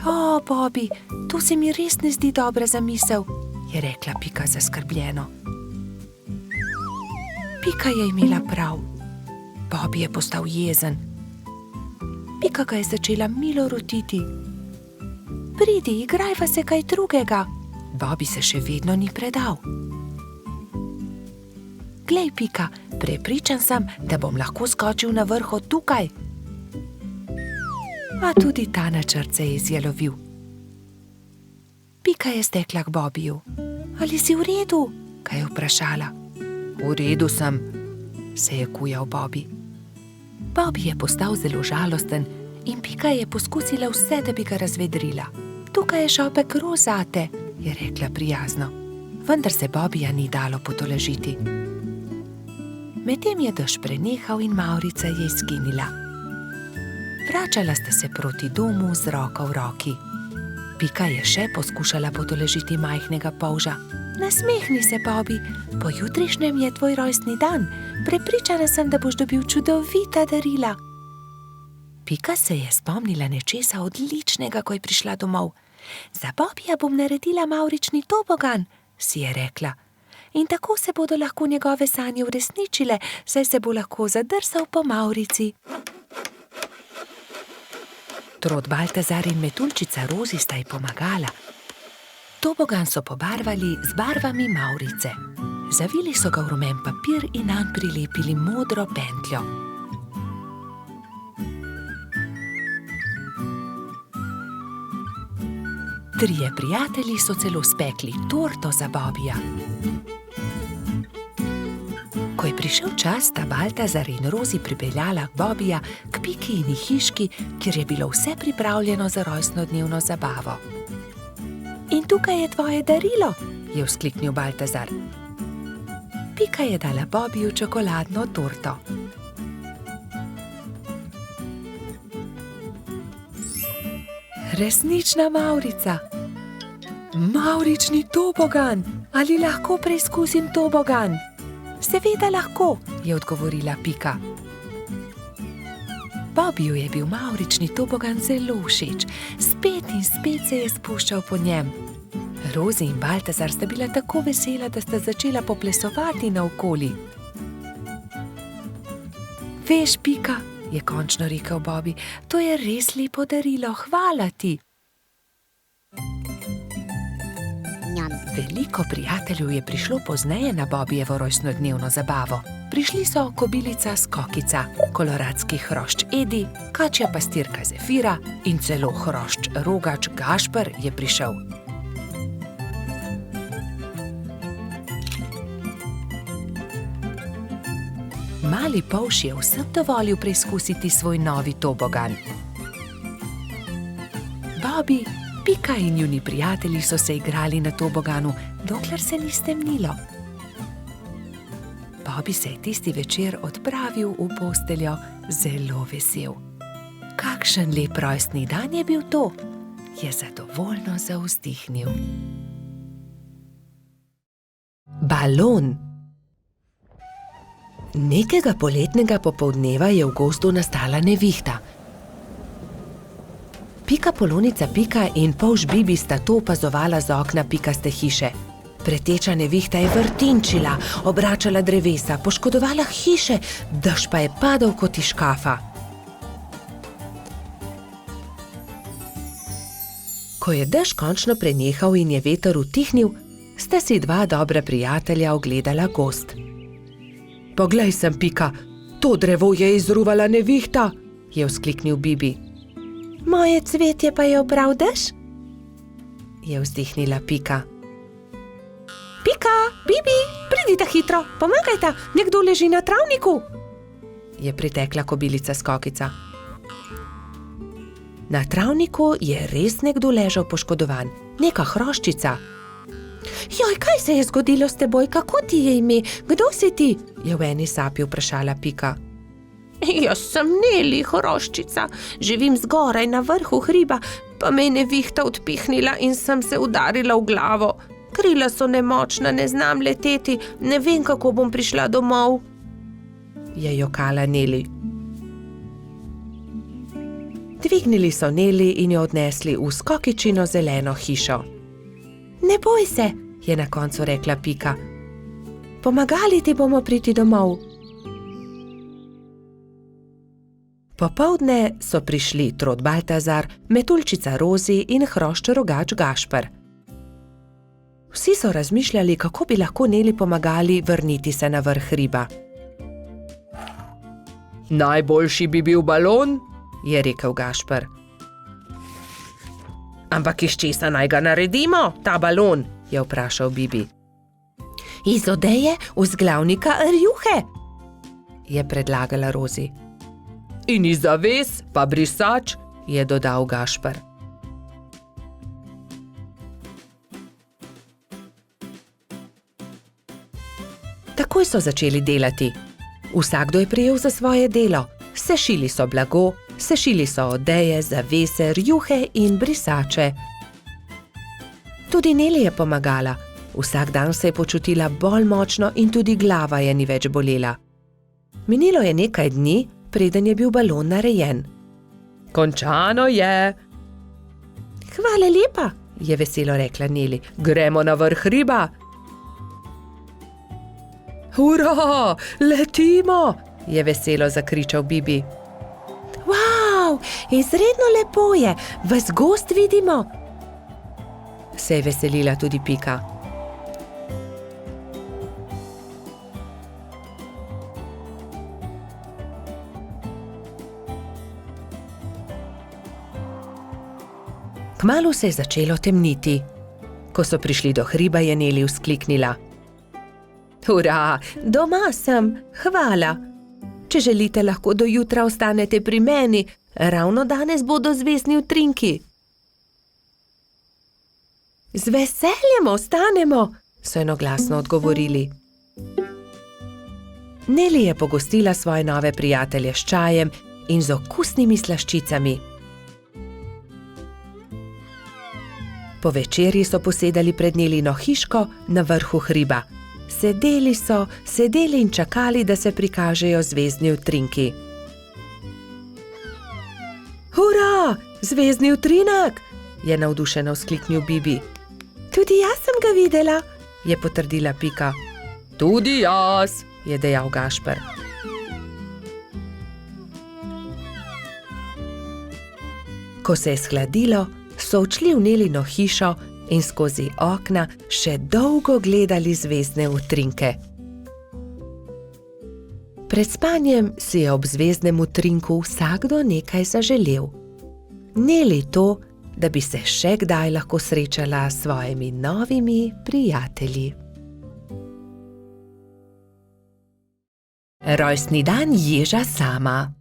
O, Bobi, to se mi res ne zdi dobra zamisel, je rekla Pika zaskrbljeno. Pika je imela prav. Bobi je postal jezen. Pika ga je začela milo rotiti. Pridi, igrajva se kaj drugega. Bobi se še vedno ni predal. Glej, Pika, prepričan sem, da bom lahko skočil na vrh od tukaj. A tudi ta načrt se je izjalovil. Pika je stekla k Bobiju. Ali si v redu? Kaj je vprašala. V redu sem, se je kujal Bobi. Bobi je postal zelo žalosten in Pika je poskusila vse, da bi ga razvedrila. Tukaj je šopek roz zate, je rekla prijazno. Vendar se Bobija ni dalo potolažiti. Medtem je dež prenehal in Mavrica je izginila. Vračala sta se proti domu z roko v roki. Pika je še poskušala potolažiti majhnega polža. Nasmehni se, Bobi, pojutrišnjem je tvoj rojstni dan. Prepričana sem, da boš dobil čudovita darila. Pika se je spomnila nečesa odličnega, ko je prišla domov. Za Bobija bom naredila mavrični tobogan, si je rekla. In tako se bodo lahko njegove sanje uresničile, saj se bo lahko zadrsal po Mavrici. Trod Baltazar in metuljčica Rozi sta ji pomagala. Tobogan so pobarvali z barvami Mavrice. Zavili so ga v rumen papir in nanj prilepili modro pentljo. Trije prijatelji so celo spekli torto za Bobija. Ko je prišel čas, sta Baltazar in Rozi pripeljala Bobija k Pikini hiški, kjer je bilo vse pripravljeno za rojstnodnevno zabavo. In tukaj je tvoje darilo, je vzkliknil Baltazar. Pika je dala Bobiju čokoladno torto. Resnična Mavrica. Mavrični tobogan. Ali lahko preizkusim tobogan? Seveda lahko, je odgovorila Pika. Bobiju je bil mavrični tobogan zelo všeč. Spet in spet se je spuščal po njem. Rozi in Baltazar sta bila tako vesela, da sta začela poplesovati naokoli. Veš, Pika, je končno rekel Bobby. To je res lepo darilo, hvala ti. Veliko prijateljev je prišlo pozneje na Bobbyjevo rojstnodnevno zabavo. Prišli so kobilica Skokica, koloradski hrošč Edi, kačja pastirka Zefira in celo hrošč Rogač Gašper je prišel. Mali polž je vsem dovolil preizkusiti svoj novi tobogan. Bobby, Pika in njuni prijatelji so se igrali na toboganu, dokler se ni stemnilo. Bobby se je tisti večer odpravil v posteljo zelo vesel. Kakšen lep rojstni dan je bil to, je zadovoljno zavzdihnil. Balon. Nekega poletnega popoldneva je v gozdu nastala nevihta. Pika Polonica Pika in polž Bibi sta to opazovala z okna pikaste hiše. Preteča nevihta je vrtinčila, obračala drevesa, poškodovala hiše, dež pa je padal kot iz škafa. Ko je dež končno prenehal in je veter utihnil, sta si dva dobra prijatelja ogledala gozd. Poglej sem, Pika, to drevo je izruvala nevihta, je vzkliknil Bibi. Moje cvetje pa je obral dež? Je vzdihnila Pika. Pika, Bibi, pridite hitro, pomagajta, nekdo leži na travniku, je pritekla kobilica Skokica. Na travniku je res nekdo ležal poškodovan, neka hroščica. Joj, kaj se je zgodilo s teboj, kako ti je ime, kdo si ti? Je v eni sapi vprašala Pika. Jaz sem Neli, hroščica, živim zgoraj na vrhu hriba, pa me je nevihta odpihnila in sem se udarila v glavo. Krila so nemočna, ne znam leteti, ne vem, kako bom prišla domov, je jokala Neli. Dvignili so Neli in jo odnesli v Skokičino zeleno hišo. Ne boj se, je na koncu rekla Pika. Pomagali ti bomo priti domov. Popoldne so prišli Trod Baltazar, Metuljčica Rozi in hrošč Rogač Gašper. Vsi so razmišljali, kako bi lahko Neli pomagali vrniti se na vrh hriba. Najboljši bi bil balon, je rekel Gašper. Ampak iz česa naj ga naredimo, ta balon, je vprašal Bibi. Iz odeje vzglavnika rjuhe, je predlagala Rozi. In iz zaves pa brisač, je dodal Gašper. Takoj so začeli delati. Vsakdo je prijel za svoje delo. Sešili so blago, sešili so odeje, zavese, rjuhe in brisače. Tudi Neli je pomagala. Vsak dan se je počutila bolj močno in tudi glava je ni več bolela. Minilo je nekaj dni, preden je bil balon narejen. Končano je. Hvala lepa, je veselo rekla Neli. Gremo na vrh hriba. Hurra, letimo, je veselo zakričal Bibi. Wow, izredno lepo je, ves gozd vidimo, se je veselila tudi Pika. Kmalu se je začelo temniti. Ko so prišli do hriba, je Neli vzkliknila. Hurra, doma sem, hvala. Če želite, lahko do jutra ostanete pri meni, ravno danes bodo zvezdni utrinki. Z veseljem ostanemo, so enoglasno odgovorili. Neli je pogostila svoje nove prijatelje s čajem in z okusnimi slaščicami. Po večerji so posedali pred Nelino hiško na vrhu hriba. Sedeli in čakali, da se prikažejo zvezdni utrinki. Hurra, zvezdni utrinek, je navdušeno vzkliknil Bibi. Tudi jaz sem ga videla, je potrdila Pika. Tudi jaz, je dejal Gašper. Ko se je shladilo, so odšli v Nelino hišo in skozi okna še dolgo gledali zvezdne utrinke. Pred spanjem si je ob zvezdnem utrinku vsakdo nekaj zaželel. Neli to, da bi se še kdaj lahko srečala s svojimi novimi prijatelji. Rojstni dan ježa Sama.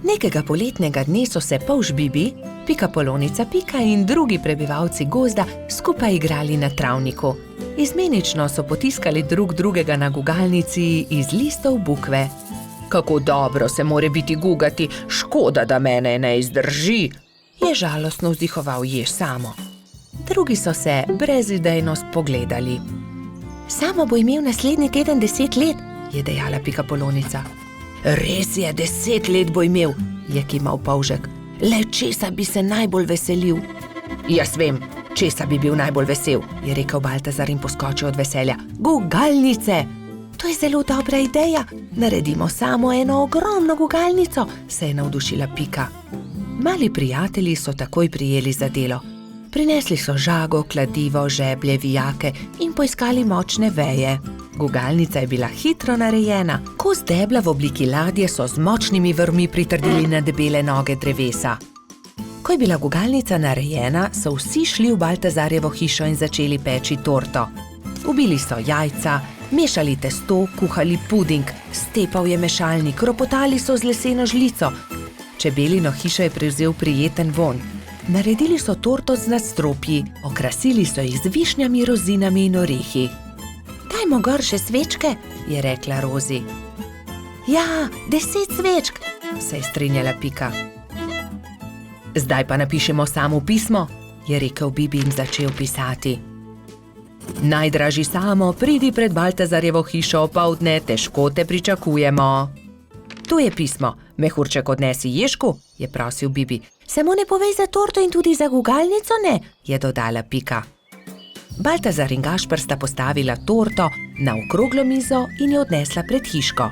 Nekega poletnega dne so se polž Bibi, Pikapolonica Pika in drugi prebivalci gozda skupaj igrali na travniku. Izmenično so potiskali drug drugega na gugalnici iz listov bukve. Kako dobro se more biti gugati, škoda, da mene ne izdrži, je žalostno vzdihoval jež Samo. Drugi so se brezidejno spogledali. Samo bo imel naslednji teden 10 let, je dejala Pikapolonica. Res je, 10 let bo imel, je kimal polžek. Le česa bi se najbolj veselil? Jaz vem, česa bi bil najbolj vesel, je rekel Baltazar in poskočil od veselja. Gugalnice! To je zelo dobra ideja. Naredimo samo eno ogromno gugalnico, se je navdušila Pika. Mali prijatelji so takoj prijeli za delo. Prinesli so žago, kladivo, žeblje, vijake in poiskali močne veje. Gugalnica je bila hitro narejena. Kos debla v obliki ladje so z močnimi vrvmi pritrdili na debele noge drevesa. Ko je bila gugalnica narejena, so vsi šli v Baltazarjevo hišo in začeli peči torto. Ubili so jajca, mešali testo, kuhali puding, stepal je mešalnik, ropotali so z leseno žlico. Čebelino hišo je prevzel prijeten vonj. Naredili so torto z nadstropji, okrasili so jih z višnjami, rozinami in orehi. Dajmo gor še svečke, je rekla Rozi. Ja, 10 svečk, se je strinjala Pika. Zdaj pa napišemo Samu pismo, je rekel Bibi in začel pisati. Najdražji Samo, pridi pred Baltazarjevo hišo opoldne, težko te pričakujemo. Tu je pismo, mehurček odnesi ježku, je prosil Bibi. Samo ne povej za torto in tudi za gugalnico ne, je dodala Pika. Baltazar in Gašper sta postavila torto na okroglo mizo in jo odnesla pred hiško.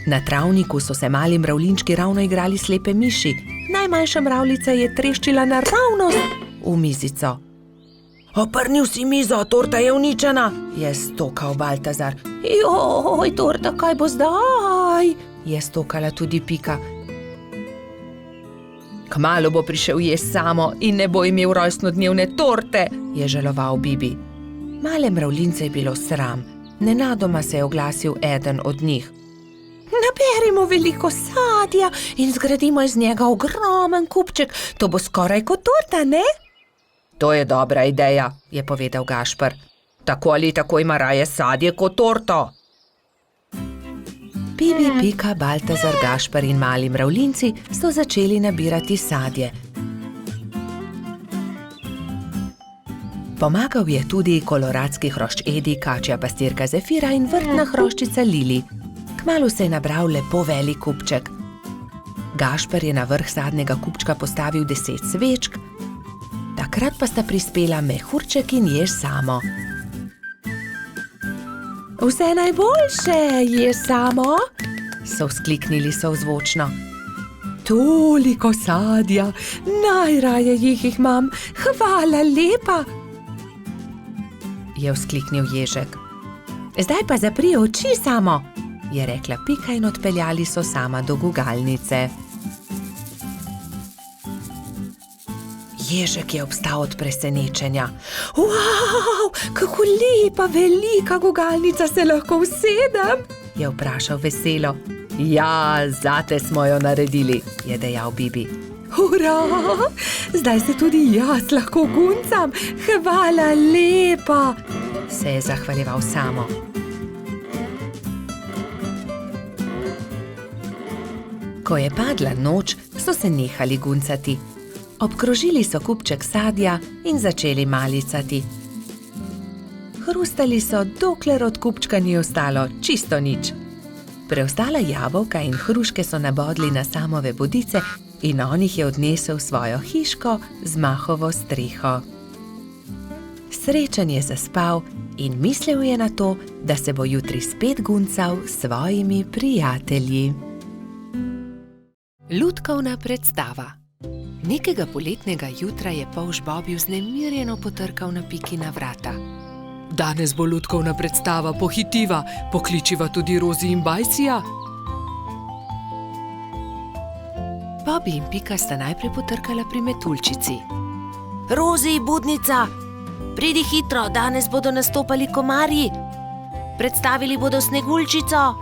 Na travniku so se mali mravljinčki ravno igrali slepe miši. Najmanjša mravljica je treščila naravnost v mizico. Oprnil si mizo, torta je uničena, je stokal Baltazar. Joj, torta, kaj bo zdaj? Je stokala tudi Pika. Kmalu bo prišel jež Samo in ne bo imel rojstnodnevne torte, je žaloval Bibi. Male mravljince je bilo sram. Nenadoma se je oglasil eden od njih. Naberimo veliko sadja in zgradimo iz njega ogromen kupček. To bo skoraj kot torta, ne? To je dobra ideja, je povedal Gašper. Tako ali tako ima raje sadje kot torto. Bibi, Pika, Baltazar, Gašper in mali mravljinci so začeli nabirati sadje. Pomagal je tudi koloradski hrošč Edi, kačja pastirka Zefira in vrtna hroščica Lili. Kmalu se je nabral lepo velik kupček. Gašper je na vrh sadnega kupčka postavil 10 svečk, takrat pa sta prispela mehurček in jež Samo. Vse najboljše, jež Samo, so vzkliknili sozvočno. Toliko sadja, najraje jih imam, hvala lepa, je vzkliknil ježek. Zdaj pa zapri oči, Samo, je rekla Pika in odpeljali so Sama do gugalnice. Ježek je obstal od presenečenja. Wow, kako lepa, velika gugalnica, se lahko usedem? Je vprašal veselo. Ja, zate smo jo naredili, je dejal Bibi. Hurra, zdaj se tudi jaz lahko guncam, hvala lepa, se je zahvaljeval Samo. Ko je padla noč, so se nehali guncati. Obkrožili so kupček sadja in začeli malicati. Hrustali so, dokler od kupčka ni ostalo čisto nič. Preostala jabolka in hruške so nabodli na Samove bodice in on jih je odnesel v svojo hiško z mahovo streho. Srečen je zaspal in mislil je na to, da se bo jutri spet guncal s svojimi prijatelji. Lutkovna predstava. Nekega poletnega jutra je polž Bobby vznemirjeno potrkal na Pikina vrata. Danes bo lutkovna predstava, pohitiva, pokličiva tudi Rozi in Bajsija. Bobby in Pika sta najprej potrkala pri metuljčici. Rozi, budnica, pridi hitro, danes bodo nastopali komarji. Predstavili bodo Sneguljčico.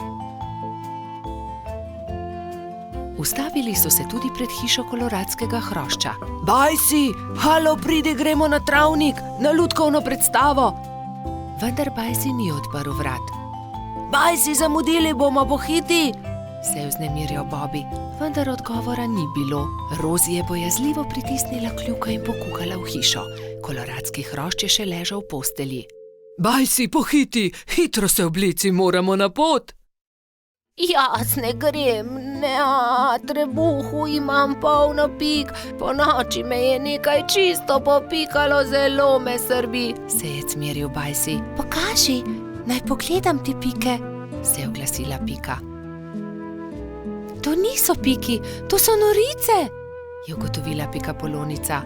Ustavili so se tudi pred hišo koloradskega hrošča. Bajsi, halo, pridi, gremo na travnik, na lutkovno predstavo. Vendar Bajsi ni odprl vrat. Bajsi, zamudili bomo, pohiti, se je vznemirjal Bobby, vendar odgovora ni bilo. Rozi je bojazljivo pritisnila kljuko in pokukala v hišo. Koloradski hrošč je še ležal v postelji. Bajsi, pohiti, hitro se oblici, moramo na pot. Jaz ne grem, ne, trebuhu imam polno pik, po noči me je nekaj čisto popikalo, zelo me srbi, se je cmeril Bajsi. Pokaži, naj pogledam ti pike, se je oglasila Pika. To niso piki, to so norice, je ugotovila Pikapolonica.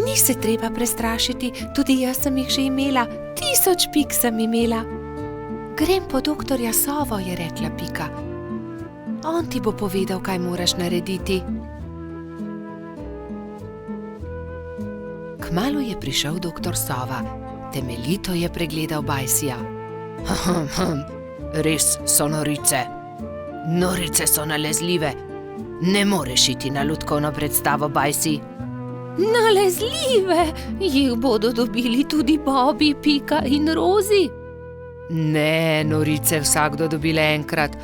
Ni se treba prestrašiti, tudi jaz sem jih že imela, 1000 pik sem imela. Grem po doktorja Sovo, je rekla Pika. On ti bo povedal, kaj moraš narediti. Kmalu je prišel doktor Sova. Temeljito je pregledal Bajsija. Res so norice. Norice so nalezljive. Ne moreš iti na lutkovno predstavo, Bajsi. Nalezljive? Jih bodo dobili tudi Bobby, Pika in Rozi? Ne, norice vsakdo dobile enkrat.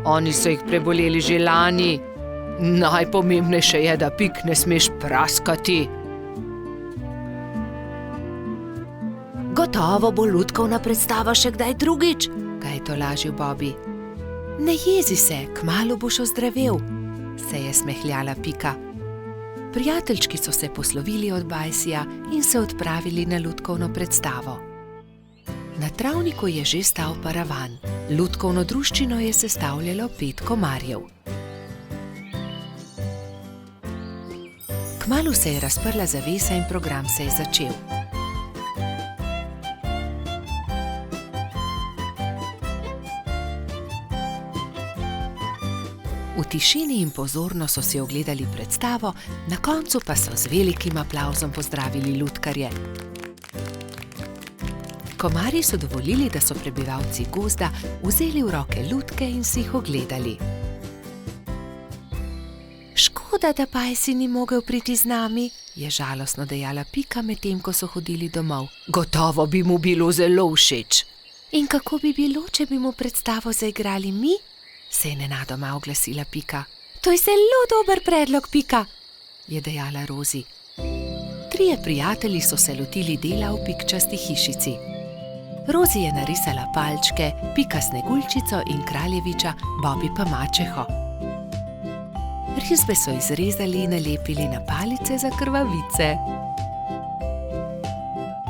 Oni so jih preboleli že lani. Najpomembnejše je, da pik ne smeš praskati. Gotovo bo lutkovna predstava še kdaj drugič, ga je tolažil Bobby. Ne jezi se, kmalu boš ozdravel, se je smehljala Pika. Prijateljčki so se poslovili od Bajsija in se odpravili na lutkovno predstavo. Na travniku je že stal paravan. Lutkovno druščino je sestavljalo 5 komarjev. Kmalu se je razprla zavesa in program se je začel. V tišini in pozorno so si ogledali predstavo, na koncu pa so z velikim aplavzom pozdravili lutkarje. Komarji so dovolili, da so prebivalci gozda vzeli v roke lutke in si jih ogledali. Škoda, da Bajsi ni mogel priti z nami, je žalostno dejala Pika, medtem ko so hodili domov. Gotovo bi mu bilo zelo všeč. In kako bi bilo, če bi mu predstavo zaigrali mi? Se je nenadoma oglasila Pika. To je zelo dober predlog, Pika, je dejala Rozi. 3 prijatelji so se lotili dela v pikčasti hišici. Rozi je narisala palčke, Pika Sneguljčico in kraljeviča, Bobby pa mačeho. Risbe so izrezali in nalepili na palice za krvavice.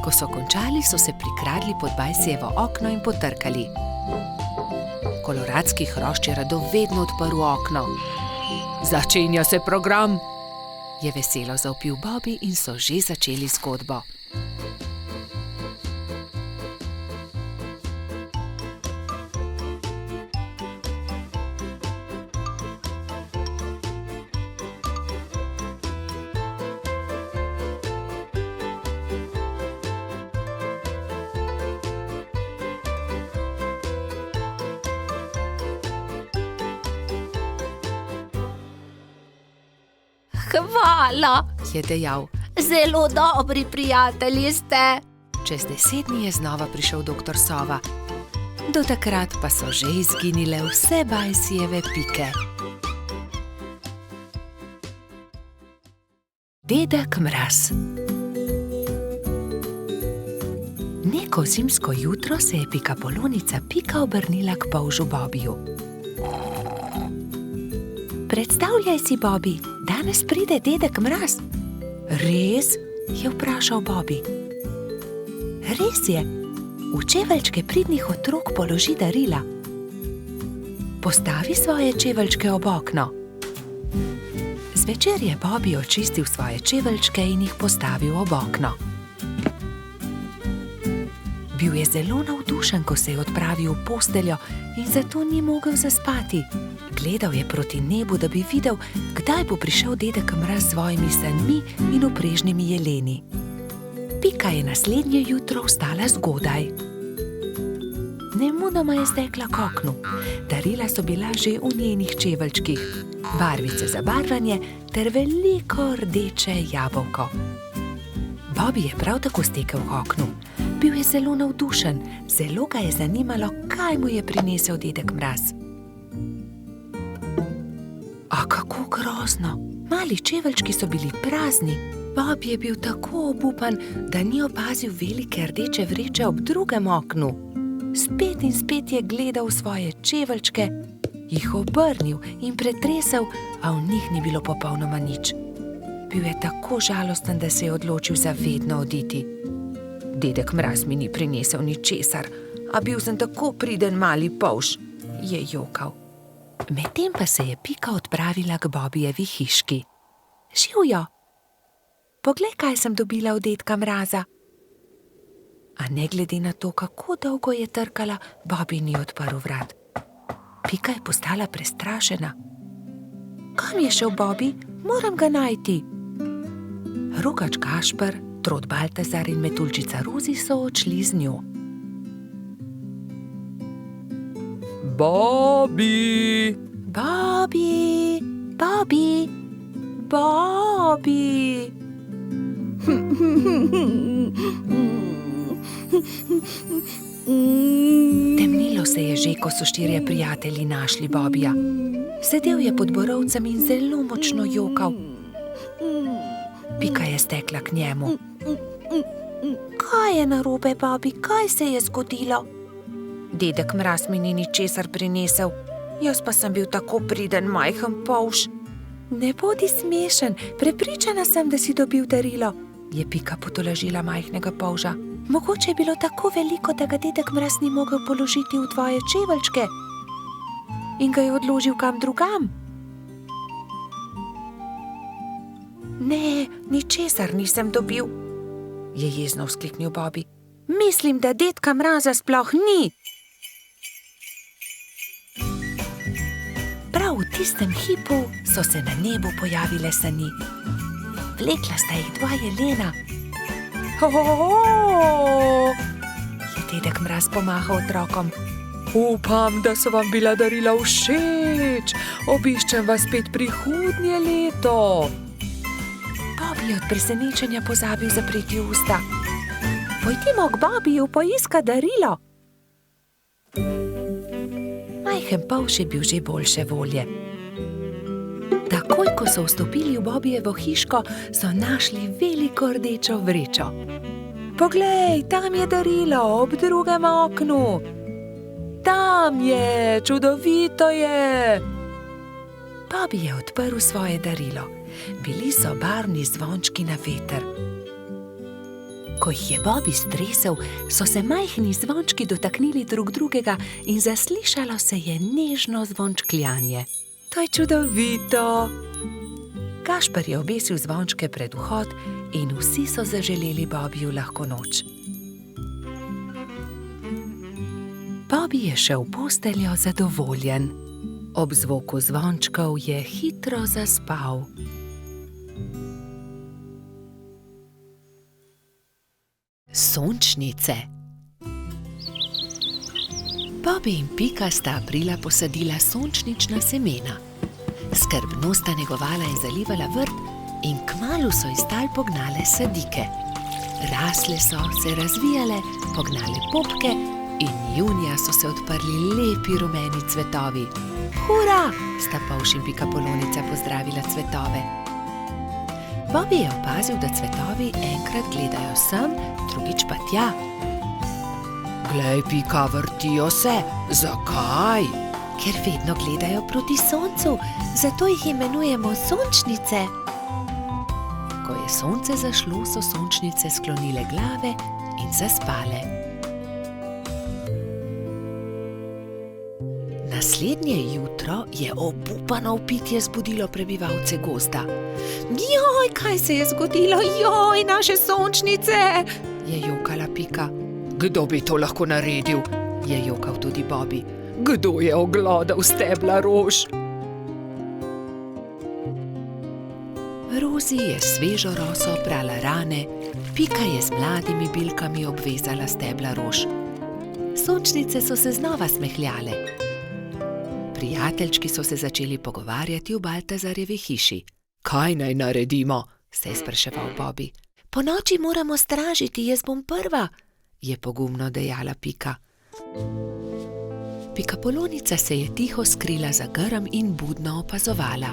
Ko so končali, so se prikradli pod Bajsijevo okno in potrkali. Koloradski hrošč je radovedno odprl okno. Začenja se program, je veselo zavpil Bobby in so že začeli zgodbo. Hvala, je dejal. Zelo dobri prijatelji ste. Čez 10 dni je znova prišel doktor Sova. Do takrat pa so že izginile vse Bajsijeve pike. Dedek Mraz. Neko zimsko jutro se je Pikapolonica Pika obrnila k polžu Bobbyju. Predstavljaj si, Bobby, danes pride dedek Mraz. Res? Je vprašal Bobby. Res je. V čeveljčke pridnih otrok položi darila. Postavi svoje čeveljčke ob okno. Zvečer je Bobby očistil svoje čeveljčke in jih postavil ob okno. Bil je zelo navdušen, ko se je odpravil v posteljo in zato ni mogel zaspati. Gledal je proti nebu, da bi videl, kdaj bo prišel dedek Mraz s svojimi sanmi in oprežnimi jeleni. Pika je naslednje jutro vstala zgodaj. Nemudoma je stekla k oknu. Darila so bila že v njenih čeveljčkih, barvice za barvanje ter veliko rdeče jabolko. Bobby je prav tako stekel k oknu. Bil je zelo navdušen, zelo ga je zanimalo, kaj mu je prinesel dedek Mraz. A kako grozno! Mali čeveljčki so bili prazni. Bobby je bil tako obupan, da ni opazil velike rdeče vreče ob drugem oknu. Spet in spet je gledal svoje čeveljčke, jih obrnil in pretresel, a v njih ni bilo popolnoma nič. Bil je tako žalosten, da se je odločil za vedno oditi. Dedek Mraz mi ni prinesel ničesar, a bil sem tako priden mali polž, je jokal. Medtem pa se je Pika odpravila k Bobbyjevi hiški. Živjo! Poglej, kaj sem dobila od dedka Mraza. A ne glede na to, kako dolgo je trkala, Bobby ni odprl vrat. Pika je postala prestrašena. Kam je šel Bobby? Moram ga najti. Rogač Gašper, Trod Baltazar in Metuljčica Rozi so odšli z njo. Bobby! Bobby! Bobby! Bobby! Temnilo se je že, ko so štirje prijatelji našli Bobbyja. Sedel je pod borovcem in zelo močno jokal. Pika je stekla k njemu. Kaj je narobe, Bobby? Kaj se je zgodilo? Dedek Mraz mi ni ničesar prinesel. Jaz pa sem bil tako priden majhen polž. Ne bodi smešen, prepričana sem, da si dobil darilo, je Pika potolažila majhnega polža. Mogoče je bilo tako veliko, da ga dedek Mraz ni mogel položiti v tvoje čeveljčke in ga je odložil kam drugam. Ne, ničesar nisem dobil, je jezno vzkliknil Bobby. Mislim, da dedka Mraza sploh ni. Prav v tistem hipu so se na nebu pojavile sani. Vlekla sta jih dva jelena. Je dedek Mraz pomahal otrokom. Upam, da so vam bila darila všeč. Obiščem vas spet prihodnje leto. Bobby je od presenečenja pozabil zapreti usta. Pojdimo k Bobbyju poiskat darilo. Majhen polž je bil že boljše volje. Takoj, ko so vstopili v Bobbyjevo hiško, so našli veliko rdečo vrečo. Poglej, tam je darilo ob drugem oknu. Tam je, čudovito je. Bobby je odprl svoje darilo. Bili so barvni zvončki na veter. Ko jih je Bobby stresel, so se majhni zvončki dotaknili drug drugega in zaslišalo se je nežno zvončkljanje. To je čudovito. Gašper je obesil zvončke pred vhod in vsi so zaželeli Bobbyju lahko noč. Bobby je šel v posteljo zadovoljen. Ob zvoku zvončkov je hitro zaspal. Sončnice. Bobby in Pika sta aprila posadila sončnična semena. Skrbno sta negovala in zalivala vrt in kmalu so iz tal pognale sadike. Rasle so, se razvijale, pognale popke in junija so se odprli lepi rumeni cvetovi. Hura! Sta Polž in Pika Polonica pozdravila cvetove. Bobby je opazil, da cvetovi enkrat gledajo sem, drugič pa tja. Glej, Pika, vrtijo se. Zakaj? Ker vedno gledajo proti soncu, zato jih imenujemo sončnice. Ko je sonce zašlo, so sončnice sklonile glave in zaspale. Naslednji Naslednje jutro je obupano vpitje zbudilo prebivalce gozda. Joj, kaj se je zgodilo? Joj, naše sončnice! Je jokala Pika. Kdo bi to lahko naredil? Je jokal tudi Bobby. Kdo je oglodal stebla rož? Rozi je svežo roso oprala rane, Pika je z mladimi bilkami obvezala stebla rož. Sončnice so se znova smehljale. Prijateljčki so se začeli pogovarjati v Baltazarjevi hiši. Kaj naj naredimo? Se je spraševal Bobby. Ponoči moramo stražiti, jaz bom prva, je pogumno dejala Pika. Pikapolonica se je tiho skrila za grm in budno opazovala.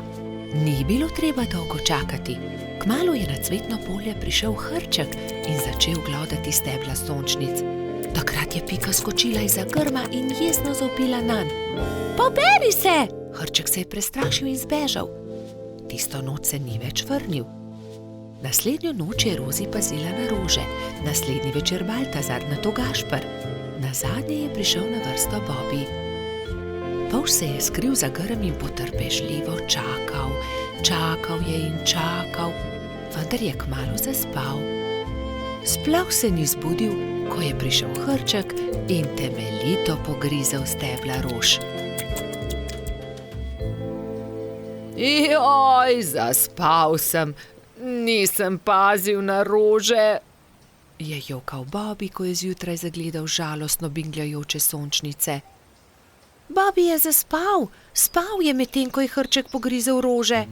Ni bilo treba dolgo čakati. Kmalu je na cvetno polje prišel Hrček in začel glodati stebla sončnic. Takrat je Pika skočila izza grma in jezno zavpila nanj. Poberi se! Hrček se je prestrašil in zbežal. Tisto noč se ni več vrnil. Naslednjo noč je Rozi pazila na rože, naslednji večer Baltazar, nato Gašper. Nazadnje je prišel na vrsto Bobby. Polž se je skril za grm in potrpežljivo čakal. Čakal je in čakal, vendar je kmalu zaspal. Sploh se ni zbudil, ko je prišel Hrček in temeljito pogrizel stebla rož. Joj, zaspal sem, nisem pazil na rože, je jokal Bobby, ko je zjutraj zagledal žalostno bingljajoče sončnice. Bobby je zaspal, spal je medtem, ko je Hrček pogrizel rože.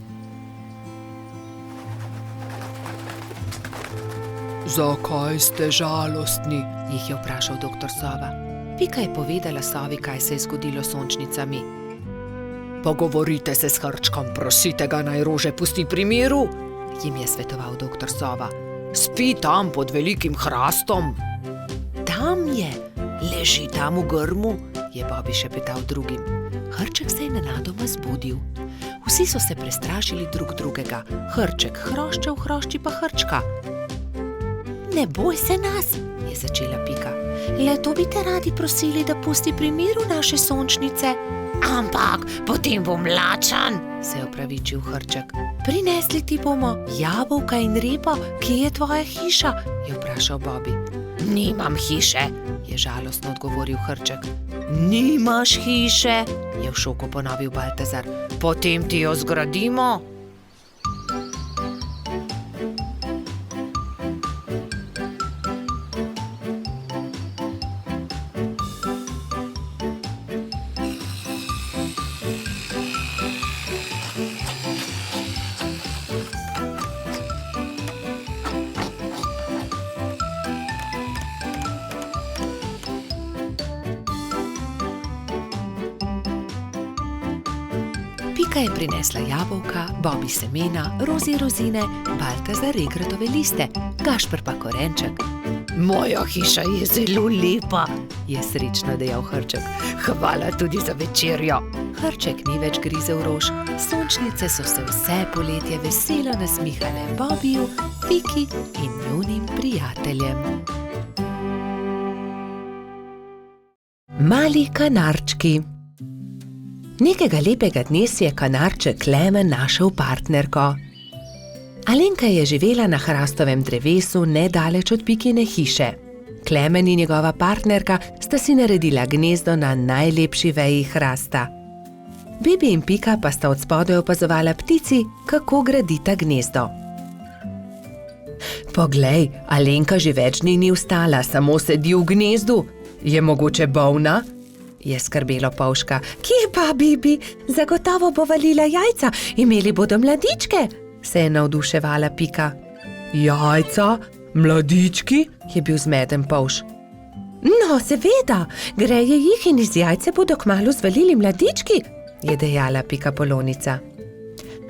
Zakaj ste žalostni? Jih je vprašal doktor Sova. Pika je povedala Sovi, kaj se je zgodilo s sončnicami. Pogovorite se s Hrčkom, prosite ga, naj rože pusti pri miru, jim je svetoval doktor Sova. Spi tam pod velikim hrastom. Tam je, leži tam v grmu, je Bobby šepetal drugim. Hrček se je nenadoma zbudil. Vsi so se prestrašili drug drugega. Hrček hroščev, hrošči pa Hrčka. Ne boj se nas, je začela Pika. Le to bi te radi prosili, da pusti pri miru naše sončnice. Ampak potem bom lačan, se je opravičil Hrček. Prinesli ti bomo jabolka in repo, kje je tvoja hiša, je vprašal Bobby. Nimam hiše, je žalostno odgovoril Hrček. Nimaš hiše, je v šoku ponovil Baltazar. Potem ti jo zgradimo. Pika je prinesla jabolka, Bobby semena, Rozi rozine, Baltazar regratove liste, Gašper pa korenček. Moja hiša je zelo lepa, je srečno dejal Hrček. Hvala tudi za večerjo. Hrček ni več grizel rož, sončnice so se vse poletje veselo nasmihale Bobbyju, Piki in njunim prijateljem. Mali kanarčki. Nekega lepega dne si je kanarček Klemen našel partnerko. Alenka je živela na hrastovem drevesu nedaleč od Pikine hiše. Klemen in njegova partnerka sta si naredila gnezdo na najlepši veji hrasta. Bibi in Pika pa sta od spodaj opazovala ptici, kako gradita gnezdo. Poglej, Alenka že več dni ni vstala, samo sedi v gnezdu. Je mogoče bolna? Je skrbelo Polžka. Kje pa, Bibi? Zagotovo bo valila jajca, imeli bodo mladičke, se je navduševala Pika. Jajca? Mladički? Je bil zmeden Polž. No, seveda, greje jih in iz jajce bodo kmalu zvalili mladički, je dejala Pikapolonica.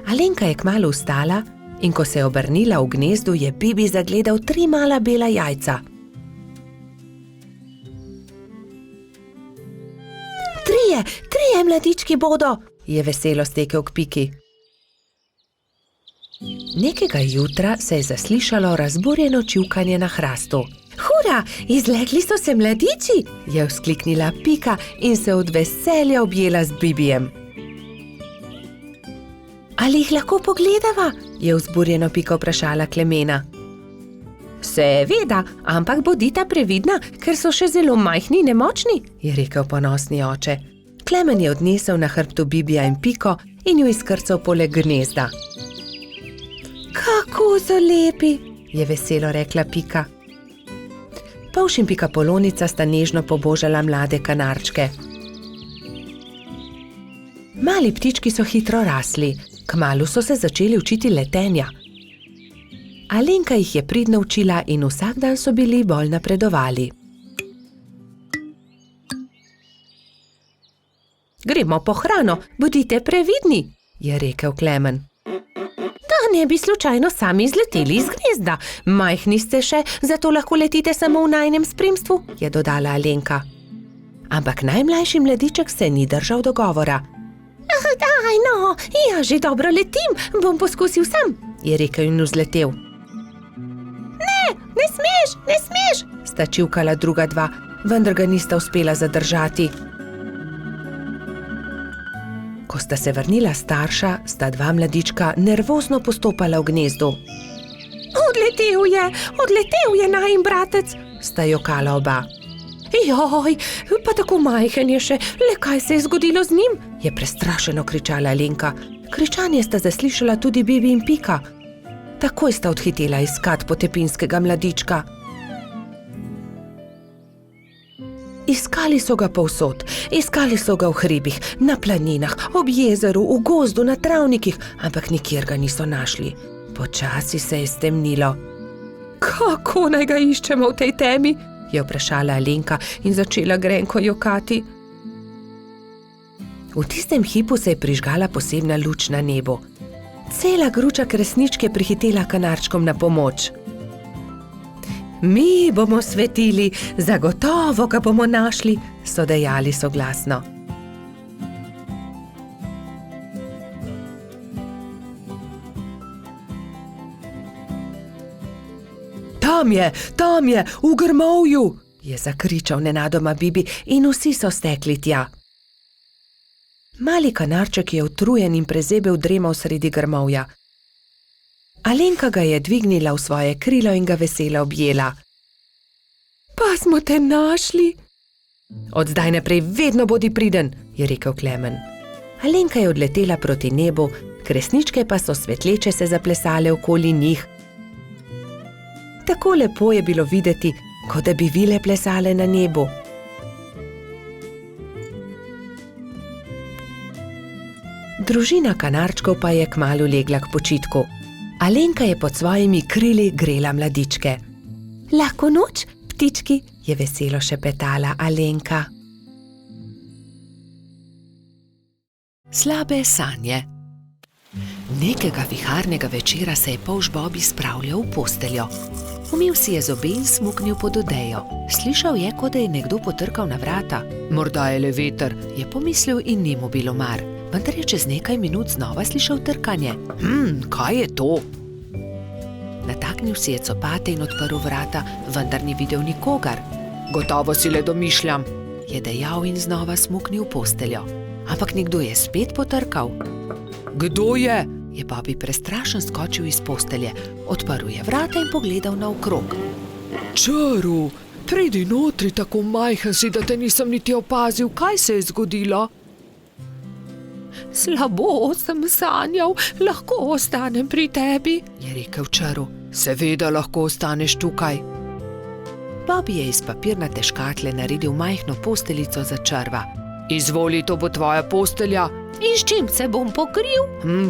Alenka je kmalu vstala in ko se je obrnila v gnezdu, je Bibi zagledal 3 mala bela jajca. Trije mladički bodo, je veselo stekel k Piki. Nekega jutra se je zaslišalo razburjeno čivkanje na hrastu. Hura, izlegli so se mladiči, je vzkliknila Pika in se od veselja objela z Bibijem. Ali jih lahko pogledava? Je vzburjeno Pika vprašala Klemena. Seveda, ampak bodita previdna, ker so še zelo majhni in nemočni, je rekel ponosni oče. Klemen je odnesel na hrbtu Bibija in Piko in jo izkrcal poleg gnezda. Kako so lepi, je veselo rekla Pika. Polž in Pika Polonica sta nežno pobožala mlade kanarčke. Mali ptički so hitro rasli, kmalu so se začeli učiti letenja. Alenka jih je pridno učila in vsak dan so bili bolj napredovali. Gremo po hrano, bodite previdni, je rekel Klemen. Da ne bi slučajno sami izleteli iz gnezda. Majhni ste še, zato lahko letite samo v najinem spremstvu, je dodala Alenka. Ampak najmlajši mladiček se ni držal dogovora. Daj no, ja že dobro letim, bom poskusil sam, je rekel in vzletel. Ne smeš, sta čivkala druga dva, vendar ga nista uspela zadržati. Ko sta se vrnila starša, sta dva mladička nervozno postopala v gnezdu. Odletel je najin bratec, sta jokala oba. Joj, pa tako majhen je še, le kaj se je zgodilo z njim, je prestrašeno kričala Alenka. Kričanje sta zaslišala tudi Bibi in Pika. Takoj sta odhitela iskat potepinskega mladička. Iskali so ga povsod, iskali so ga v hribih, na planinah, ob jezeru, v gozdu, na travnikih, ampak nikjer ga niso našli. Počasi se je stemnilo. Kako naj ga iščemo v tej temi? Je vprašala Alenka in začela grenko jokati. V tistem hipu se je prižgala posebna luč na nebu. Cela gruča kresničk je prihitela kanarčkom na pomoč. Mi bomo svetili, zagotovo ga bomo našli, so dejali soglasno. Tam je, v grmovju, je zakričal nenadoma Bibi in vsi so stekli tja. Mali kanarček je utrujen in prezebel dremal sredi grmovja. Alenka ga je dvignila v svoje krilo in ga veselo objela. Pa smo te našli. Od zdaj naprej vedno bodi priden, je rekel Klemen. Alenka je odletela proti nebu, kresničke pa so svetleče se zaplesale okoli njih. Tako lepo je bilo videti, kot da bi vile plesale na nebu. Družina kanarčkov pa je kmalu legla k počitku. Alenka je pod svojimi krili grela mladičke. Lahko noč, ptički, je veselo šepetala Alenka. Slabe sanje. Nekega viharnega večera se je polž Bobi spravljal v posteljo. Umil si je zobe in smuknil pod odejo. Slišal je, kot da je nekdo potrkal na vrata. Morda je le veter, je pomislil in ni mu bilo mar. Vendar je čez nekaj minut znova slišal trkanje. Kaj je to? Nataknil si je copate in odprl vrata, vendar ni videl nikogar. Gotovo si le domišljam, je dejal in znova smuknil v posteljo. Ampak nekdo je spet potrkal. Kdo je? Je Bobi prestrašen skočil iz postelje, odprl je vrata in pogledal naokrog. Čaru, pridi notri, tako majhen si, da te nisem niti opazil, kaj se je zgodilo? Slabo sem sanjal, lahko ostanem pri tebi, je rekel Čaru. Seveda lahko ostaneš tukaj. Bobi je iz papirnate škatle naredil majhno posteljico za Čarva. Izvoli, to bo tvoja postelja. In s čim se bom pokril?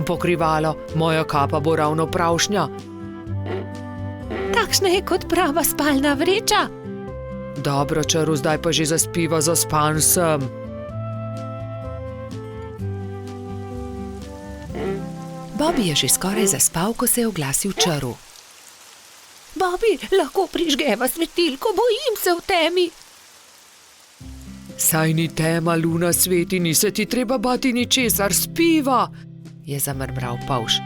Pokrivalo, moja kapa bo ravno pravšnja. Takšna je kot prava spalna vreča. Dobro, Čaru, zdaj pa že zaspiva, zaspan sem. Bobi je že skoraj zaspal, ko se je oglasil Čaru. Bobi, lahko prižgeva svetilko, bojim se v temi. Saj ni tema, luna sveti, ni se ti treba bati ničesar, spiva, je zamrmral polž.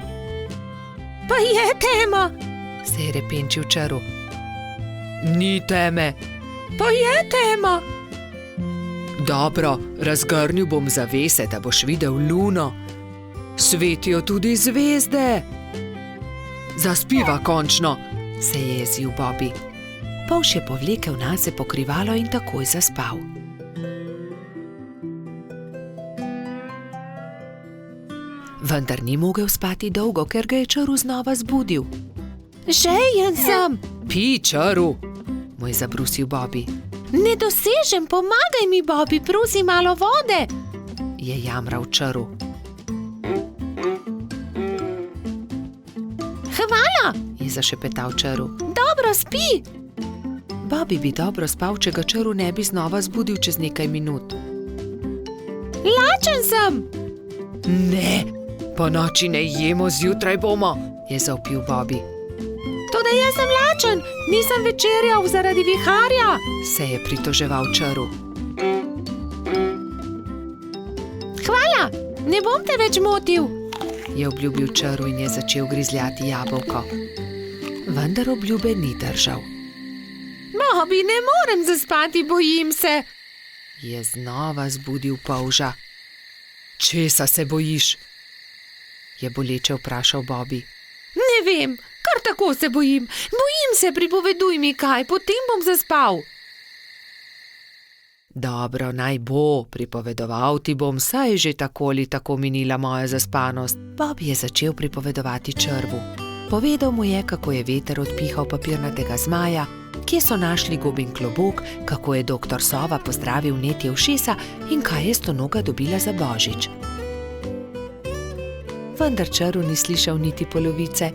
Pa je tema, se je repenčil Čaru. Ni teme. Pa je tema. Dobro, razgrnil bom zavese, da boš videl luno. Svetijo tudi zvezde. Zaspiva končno, se je jezil Bobby. Polž je povlekel nase pokrivalo in takoj zaspal. Vendar ni mogel spati dolgo, ker ga je čaru znova zbudil. Žejen sem. Pij čaru, mu je zabrusil Bobby. Ne dosežem, pomagaj mi, Bobby, prosim malo vode, je jamral čaru. Hvala, je zašepetal čaru. Dobro spi. Bobby bi dobro spal, če ga čaru ne bi znova zbudil čez nekaj minut. Lačen sem. Ne, po noči ne jemo, zjutraj bomo, je zavpil Bobby. Toda jaz sem lačen, nisem večerjal zaradi viharja, se je pritoževal čaru. Hvala, ne bom te več motil, je obljubil čaru in je začel grizljati jabolko. Vendar obljube ni držal. Bobby, ne morem zaspati, bojim se, je znova zbudil polža. Česa se bojiš? Je boleče vprašal Bobby. Ne vem, kar tako se bojim. Bojim se, pripoveduj mi kaj, potem bom zaspal. Dobro, naj bo, pripovedoval ti bom, saj je že tako ali tako minila moja zaspanost. Bobby je začel pripovedovati črvu. Povedal mu je, kako je veter odpihal papirnatega zmaja, kje so našli gobin klobuk, kako je doktor Sova pozdravil netje ušesa in kaj je Stonoga dobila za božič. Vendar čaru ni slišal niti polovice.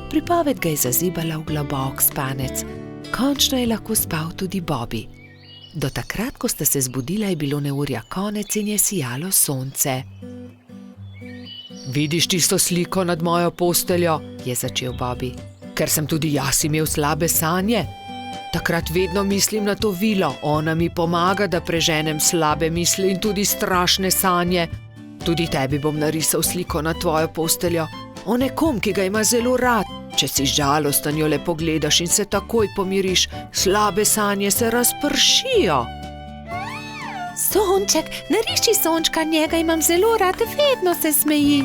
Pripoved ga je zazibala v globok spanec. Končno je lahko spal tudi Bobby. Do takrat, ko sta se zbudila, je bilo neurja konec in je sijalo sonce. Vidiš tisto sliko nad mojo posteljo, je začel Bobby. Ker sem tudi jaz imel slabe sanje. Takrat vedno mislim na to vilo, ona mi pomaga, da preženem slabe misli in tudi strašne sanje. Tudi tebi bom narisal sliko na tvojo posteljo, o nekom, ki ga ima zelo rad. Če si žalosten, jo le pogledaš in se takoj pomiriš, slabe sanje se razpršijo. Sonček, nariši sončka, njega imam zelo rad, vedno se smeji.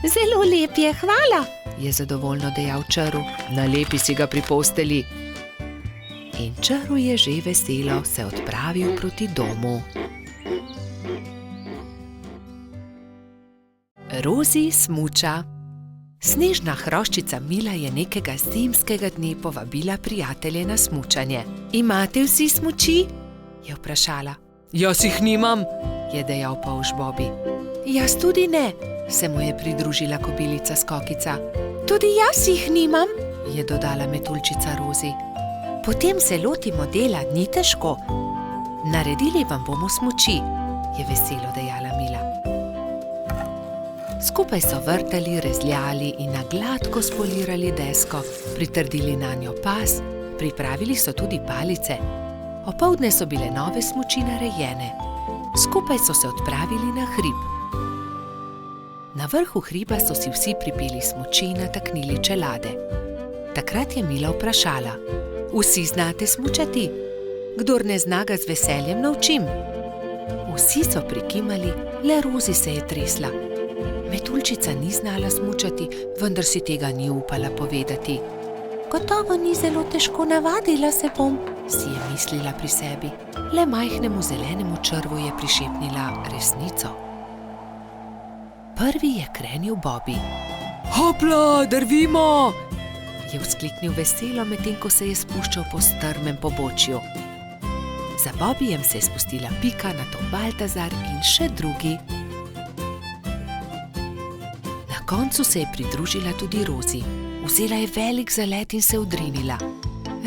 Zelo lep je, hvala, je zadovoljno dejal čaru. Nalepi si ga pri posteli. In čaru je že veselo se odpravil proti domu. Rozi smuča. Snežna hroščica Mila je nekega zimskega dne povabila prijatelje na smučanje. Imate vsi smuči? Je vprašala. Jaz jih nimam, je dejal polž Bobby. Jaz tudi ne, se mu je pridružila kobilica Skokica. Tudi jaz jih nimam, je dodala metuljčica Rozi. Potem se lotimo dela, ni težko. Naredili vam bomo smuči, je veselo dejala Mila. Skupaj so vrtali, rezljali in na gladko spolirali desko, pritrdili nanjo pas, pripravili so tudi palice. Opoldne so bile nove smuči narejene. Skupaj so se odpravili na hrib. Na vrhu hriba so si vsi pripeli smuči in nataknili čelade. Takrat je Mila vprašala. Vsi znate smučati? Kdor ne zna, ga z veseljem naučim. Vsi so prikimali, le Rozi se je tresla. Metuljčica ni znala smučati, vendar si tega ni upala povedati. Gotovo ni zelo težko, navadila se bom, si je mislila pri sebi. Le majhnemu zelenemu črvu je prišepnila resnico. Prvi je krenil Bobby. Hopla, drvimo! Je vzkliknil veselo, medtem ko se je spuščal po strmem pobočju. Za Bobbyjem se je spustila Pika, nato Baltazar in še drugi. Na koncu se je pridružila tudi Rozi. Vzela je velik zalet in se odrinila.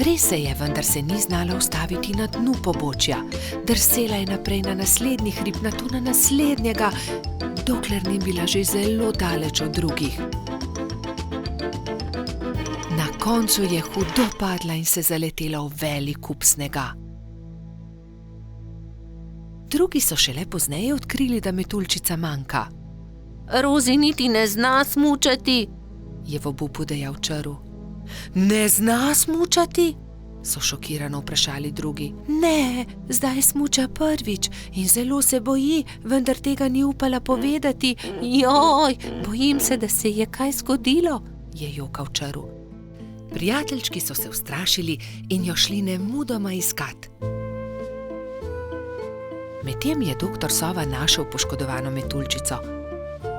Res se je, vendar se ni znala ustaviti na dnu pobočja. Drsela je naprej na naslednji hrib, nato na naslednjega, dokler ni bila že zelo daleč od drugih. Na koncu je hudo padla in se zaletela v velik kup snega. Drugi so šele pozneje odkrili, da metuljčica manjka. Rozi niti ne zna smučati, je v obupu dejal čaru. Ne zna smučati? So šokirano vprašali drugi. Ne, zdaj smuča prvič in zelo se boji, vendar tega ni upala povedati. Joj, bojim se, da se je kaj zgodilo, je jokal črv. Prijateljčki so se ustrašili in jo šli nemudoma iskat. Medtem je doktor Sova našel poškodovano metuljčico.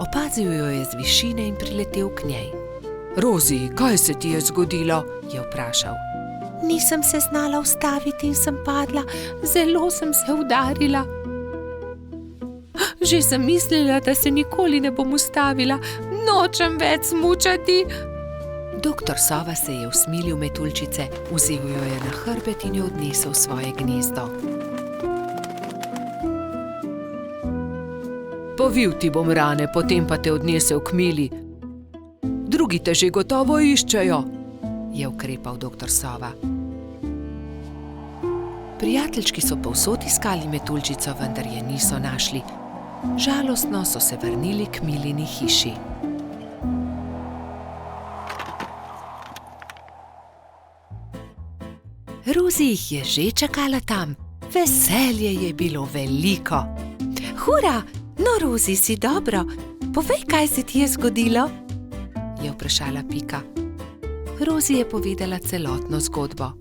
Opazil jo je z višine in priletel k njej. Rozi, kaj se ti je zgodilo? Je vprašal. Nisem se znala ustaviti in sem padla, zelo sem se udarila. Že sem mislila, da se nikoli ne bom ustavila, nočem več smučati. Doktor Sova se je usmilil metuljčice, vzel jo je na hrbet in jo odnesel v svoje gnezdo. Povil ti bom rane, potem pa te odnesel k Mili. Drugi te že gotovo iščejo, je ukrepal doktor Sova. Prijateljčki so povsod iskali metuljčico, vendar je niso našli. Žalostno so se vrnili k Milini hiši. Rozi jih je že čakala tam. Veselje je bilo veliko. Hura, no Rozi, si dobro. Povej, kaj se ti je zgodilo? Je vprašala Pika. Rozi je povedala celotno zgodbo.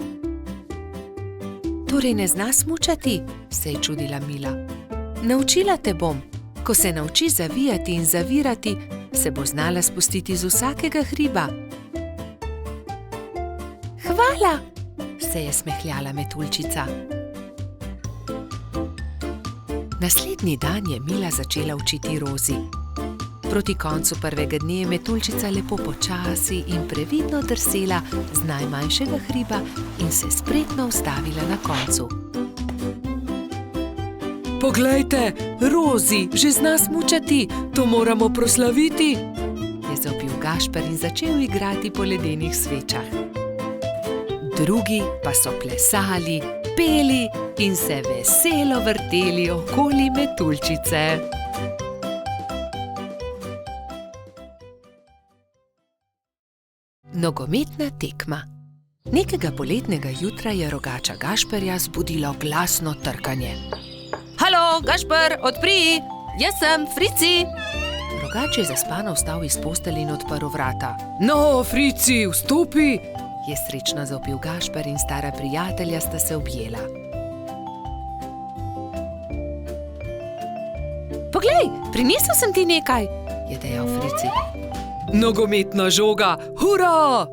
Torej ne zna smučati, se je čudila Mila. Naučila te bom. Ko se nauči zavijati in zavirati, se bo znala spustiti z vsakega hriba. Hvala, se je smehljala metuljčica. Naslednji dan je Mila začela učiti Rozi. Proti koncu prvega dne je metuljčica lepo počasi in previdno drsela z najmanjšega hriba in se spretno ustavila na koncu. Poglejte, Rozi že zna smučati, to moramo proslaviti, je zavpil Gašper in začel igrati po ledenih svečah. Drugi pa so plesali, peli in se veselo vrteli okoli metuljčice. Nogometna tekma. Nekega poletnega jutra je rogača Gašperja zbudilo glasno trkanje. Halo, Gašper, odpri! Jaz sem, Frici! Rogač je zaspano vstal iz postelje in odprl vrata. No, Frici, vstopi! Je srečno zavpil Gašper in stara prijatelja sta se objela. Poglej, prinesel sem ti nekaj, je dejal Frici. Nogometna žoga, hura!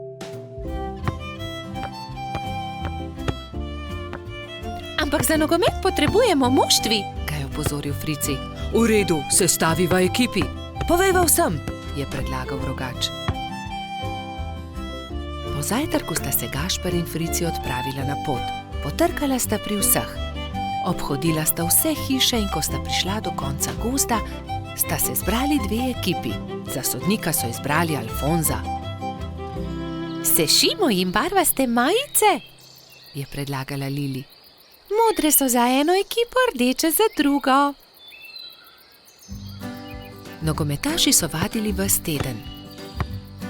Ampak za nogomet potrebujemo moštvi, ga je opozoril Frici. V redu, sestaviva ekipi. Povejva vsem, je predlagal rogač. Po zajtrku sta se Gašper in Frici odpravila na pot. Potrkala sta pri vseh. Obhodila sta vse hiše in ko sta prišla do konca gozda, sta se zbrali dve ekipi. Za sodnika so izbrali Alfonza. Sešimo jim barvaste majice, je predlagala Lili. Modre so za eno ekipo, rdeče za drugo. Nogometaši so vadili ves teden.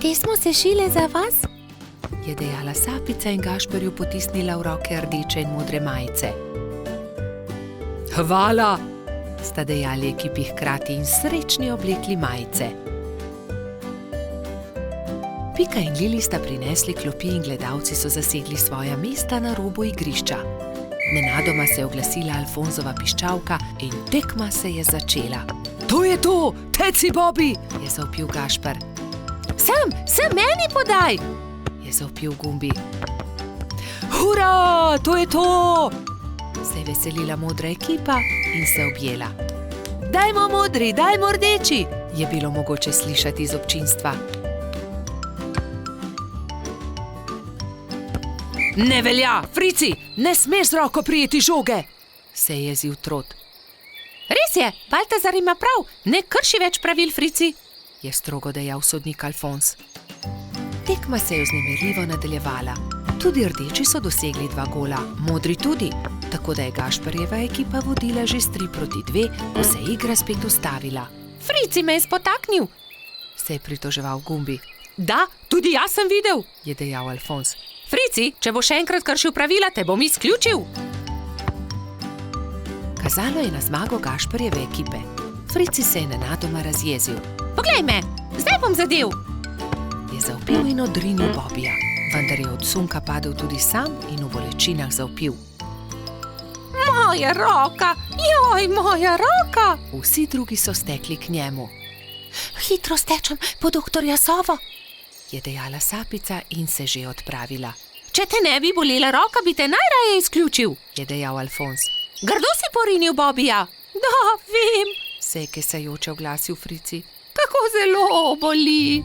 Te smo sešile za vas, je dejala Sapica in Gašperju potisnila v roke rdeče in modre majice. Hvala, sta dejali ekipi hkrati in srečni oblekli majice. Pika in Lili sta prinesli klopi in gledalci so zasedli svoja mesta na robu igrišča. Nenadoma se je oglasila Alfonzova piščalka in tekma se je začela. To je to, teci Bobi, je zavpil Gašper. Sem meni podaj, je zavpil Gumbi. Hura, to je to, se je veselila modra ekipa in se objela. Dajmo modri, dajmo rdeči, je bilo mogoče slišati iz občinstva. Ne velja, Frici, ne smeš z roko prijeti žoge, se je jezil Trot. Res je, Baltazar ima prav, ne krši več pravil, Frici, je strogo dejal sodnik Alfons. Tekma se je vznemirljivo nadaljevala. Tudi rdeči so dosegli 2 gola, modri tudi, tako da je Gašperjeva ekipa vodila že s 3-2, ko se je igra spet ustavila. Frici me je spotaknil, se je pritoževal Gumbi. Da, tudi jaz sem videl, je dejal Alfons. Frici, če bo še enkrat kršil pravila, te bom izključil. Kazalo je na zmago Gašperjeve ekipe. Frici se je nenadoma razjezil. Poglej me, zdaj bom zadev. Je zavpil in odrinil Bobija, vendar je od sunka padel tudi sam in v bolečinah zavpil. Moja roka, joj, moja roka! Vsi drugi so stekli k njemu. Hitro stečem po doktorja Sovo, je dejala Sapica in se že odpravila. Če te ne bi bolela roka, bi te najraje izključil, je dejal Alfons. Grdo si porinil Bobija. Da, vem, se je kesajoče oglasil Frici. Kako zelo boli.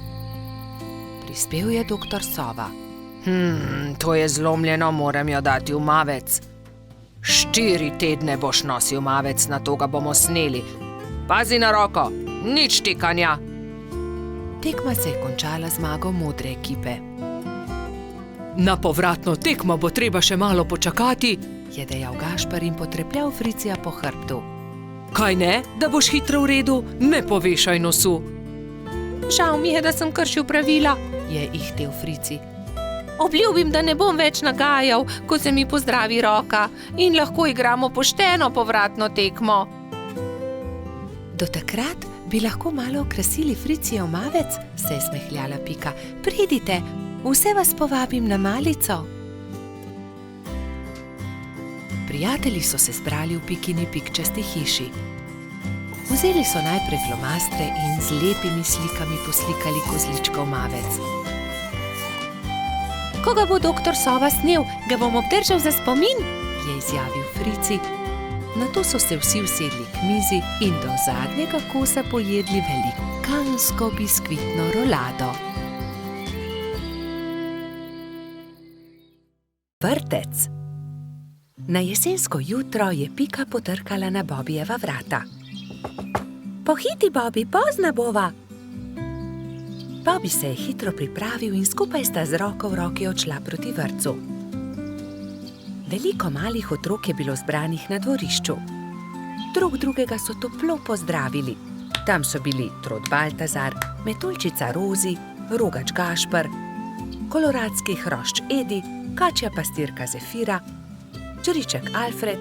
Prispel je doktor Sova. To je zlomljeno, moram jo dati v mavec. 4 tedne boš nosil mavec, na to ga bomo sneli. Pazi na roko, nič tikanja. Tekma se je končala zmago modre ekipe. Na povratno tekmo bo treba še malo počakati, je dejal Gašper in potrepljal Fricija po hrbtu. Kaj ne, da boš hitro v redu, ne povešaj nosu. Žal mi je, da sem kršil pravila, je ihtel Frici. Obljubim, da ne bom več nagajal, ko se mi pozdravi roka in lahko igramo pošteno povratno tekmo. Do takrat bi lahko malo okrasili Fricijev mavec, se je smehljala Pika. Pridite, vse vas povabim na malico. Prijatelji so se zbrali v Pikini pikčasti hiši. Vzeli so najprej flomastre in z lepimi slikami poslikali kozličkov mavec. Ko ga bo doktor Sova snel, ga bom obdržal za spomin, je izjavil Frici. Nato so se vsi usedli k mizi in do zadnjega kosa pojedli velikansko biskvitno rolado. Vrtec. Na jesensko jutro je Pika potrkala na Bobijeva vrata. Pohiti, Bobi, pozna bova! Bobi se je hitro pripravil in skupaj sta z roko v roki odšla proti vrtcu. Veliko malih otrok je bilo zbranih na dvorišču. Drug drugega so toplo pozdravili. Tam so bili Trod Baltazar, Metuljčica Rozi, Rogač Gašper, koloradski hrošč Edi, kačja pastirka Zefira, čriček Alfred,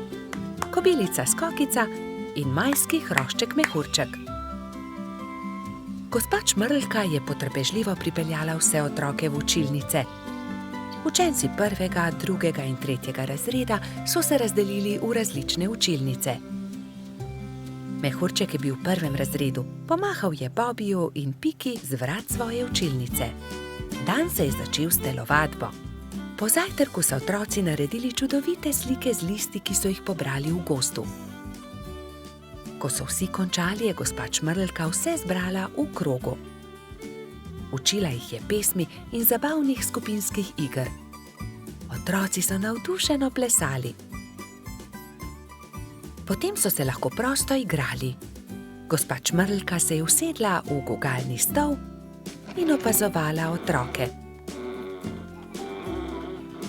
kobilica Skokica in majski hrošček Mehurček. Gospa Čmrlka je potrpežljivo pripeljala vse otroke v učilnice. Učenci 1., 2. in 3. razreda so se razdelili v različne učilnice. Mehurček je bil v 1. razredu, pomahal je Bobiju in Piki z vrat svoje učilnice. Dan se je začel s telovadbo. Po zajtrku so otroci naredili čudovite slike z listi, ki so jih pobrali v gozdu. Ko so vsi končali, je gospa Čmrlka vse zbrala v krogu. Učila jih je pesmi in zabavnih skupinskih iger. Otroci so navdušeno plesali. Potem so se lahko prosto igrali. Gospa Čmrlka se je usedla v gugalni stol in opazovala otroke.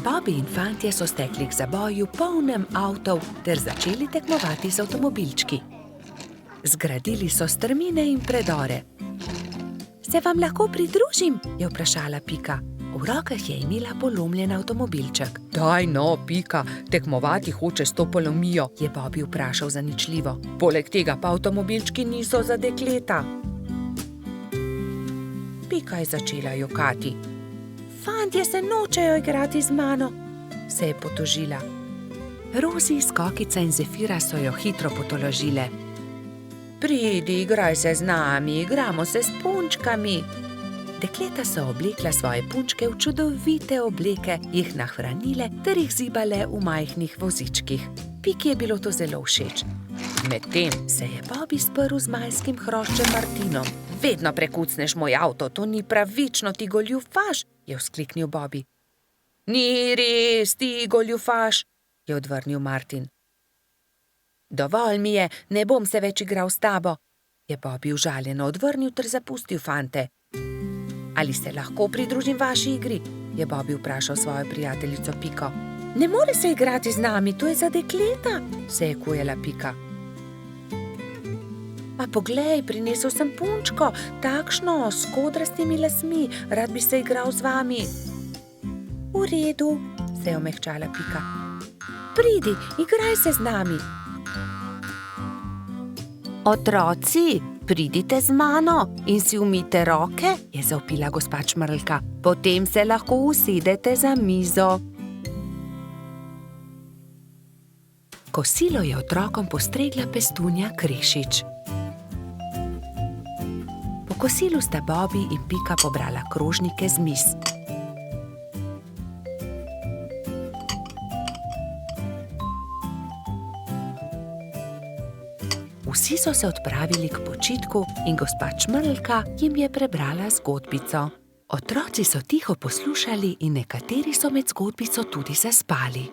Bobi in fantje so stekli k zaboju polnem avtov ter začeli tekmovati z avtomobilčki. Zgradili so strmine in predore. Se vam lahko pridružim? Je vprašala Pika. V rokah je imela polomljen avtomobilček. Daj no, Pika, tekmovati hoče s to polomijo, je Bobi vprašal zaničljivo. Poleg tega pa avtomobilčki niso za dekleta. Pika je začela jokati. Fantje se nočejo igrati z mano, se je potožila. Rozi, Skokica in Zefira so jo hitro potolažile. Pridi, igraj se z nami, igramo se s punčkami. Dekleta so oblekla svoje punčke v čudovite obleke, jih nahranile ter jih zibale v majhnih vozičkih. Piki je bilo to zelo všeč. Medtem se je Bobi sprl z majskim hroščem Martinom. Vedno prekucneš moj avto, to ni pravično, ti goljufaš, je vzkliknil Bobi. Ni res, ti goljufaš, je odvrnil Martin. Dovolj mi je, ne bom se več igral s tabo, je Bobi užaljeno odvrnil ter zapustil fante. Ali se lahko pridružim vaši igri, je Bobi vprašal svojo prijateljico Piko. Ne more se igrati z nami, to je za dekleta, se je kujala Pika. A poglej, prinesel sem punčko, takšno, s kodrastimi lasmi, rad bi se igral z vami. V redu, se je omehčala Pika. Pridi, igraj se z nami. Otroci, pridite z mano in si umijte roke, je zavpila gospa Čmrlka. Potem se lahko usedete za mizo. Kosilo je otrokom postregla pestunja Krešič. Po kosilu sta Bobi in Pika pobrala krožnike z miz. Vsi so se odpravili k počitku in gospa Čmrlka jim je prebrala zgodbico. Otroci so tiho poslušali in nekateri so med zgodbico tudi zaspali.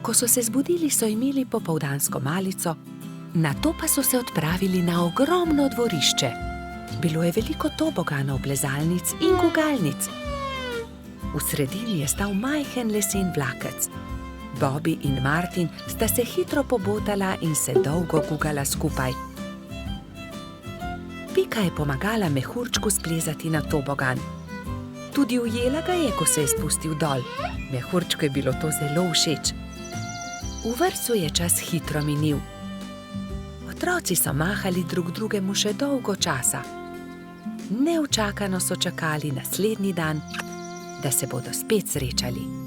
Ko so se zbudili, so imeli popoldansko malico, nato pa so se odpravili na ogromno dvorišče. Bilo je veliko toboganov, plezalnic in gugalnic. V sredini je stal majhen lesen vlakec. Bobi in Martin sta se hitro pobotala in se dolgo gugala skupaj. Pika je pomagala mehurčku splezati na tobogan. Tudi ujela ga je, ko se je spustil dol. Mehurčku je bilo to zelo všeč. V vrtcu je čas hitro minil. Otroci so mahali drug drugemu še dolgo časa. Neučakano so čakali naslednji dan, da se bodo spet srečali.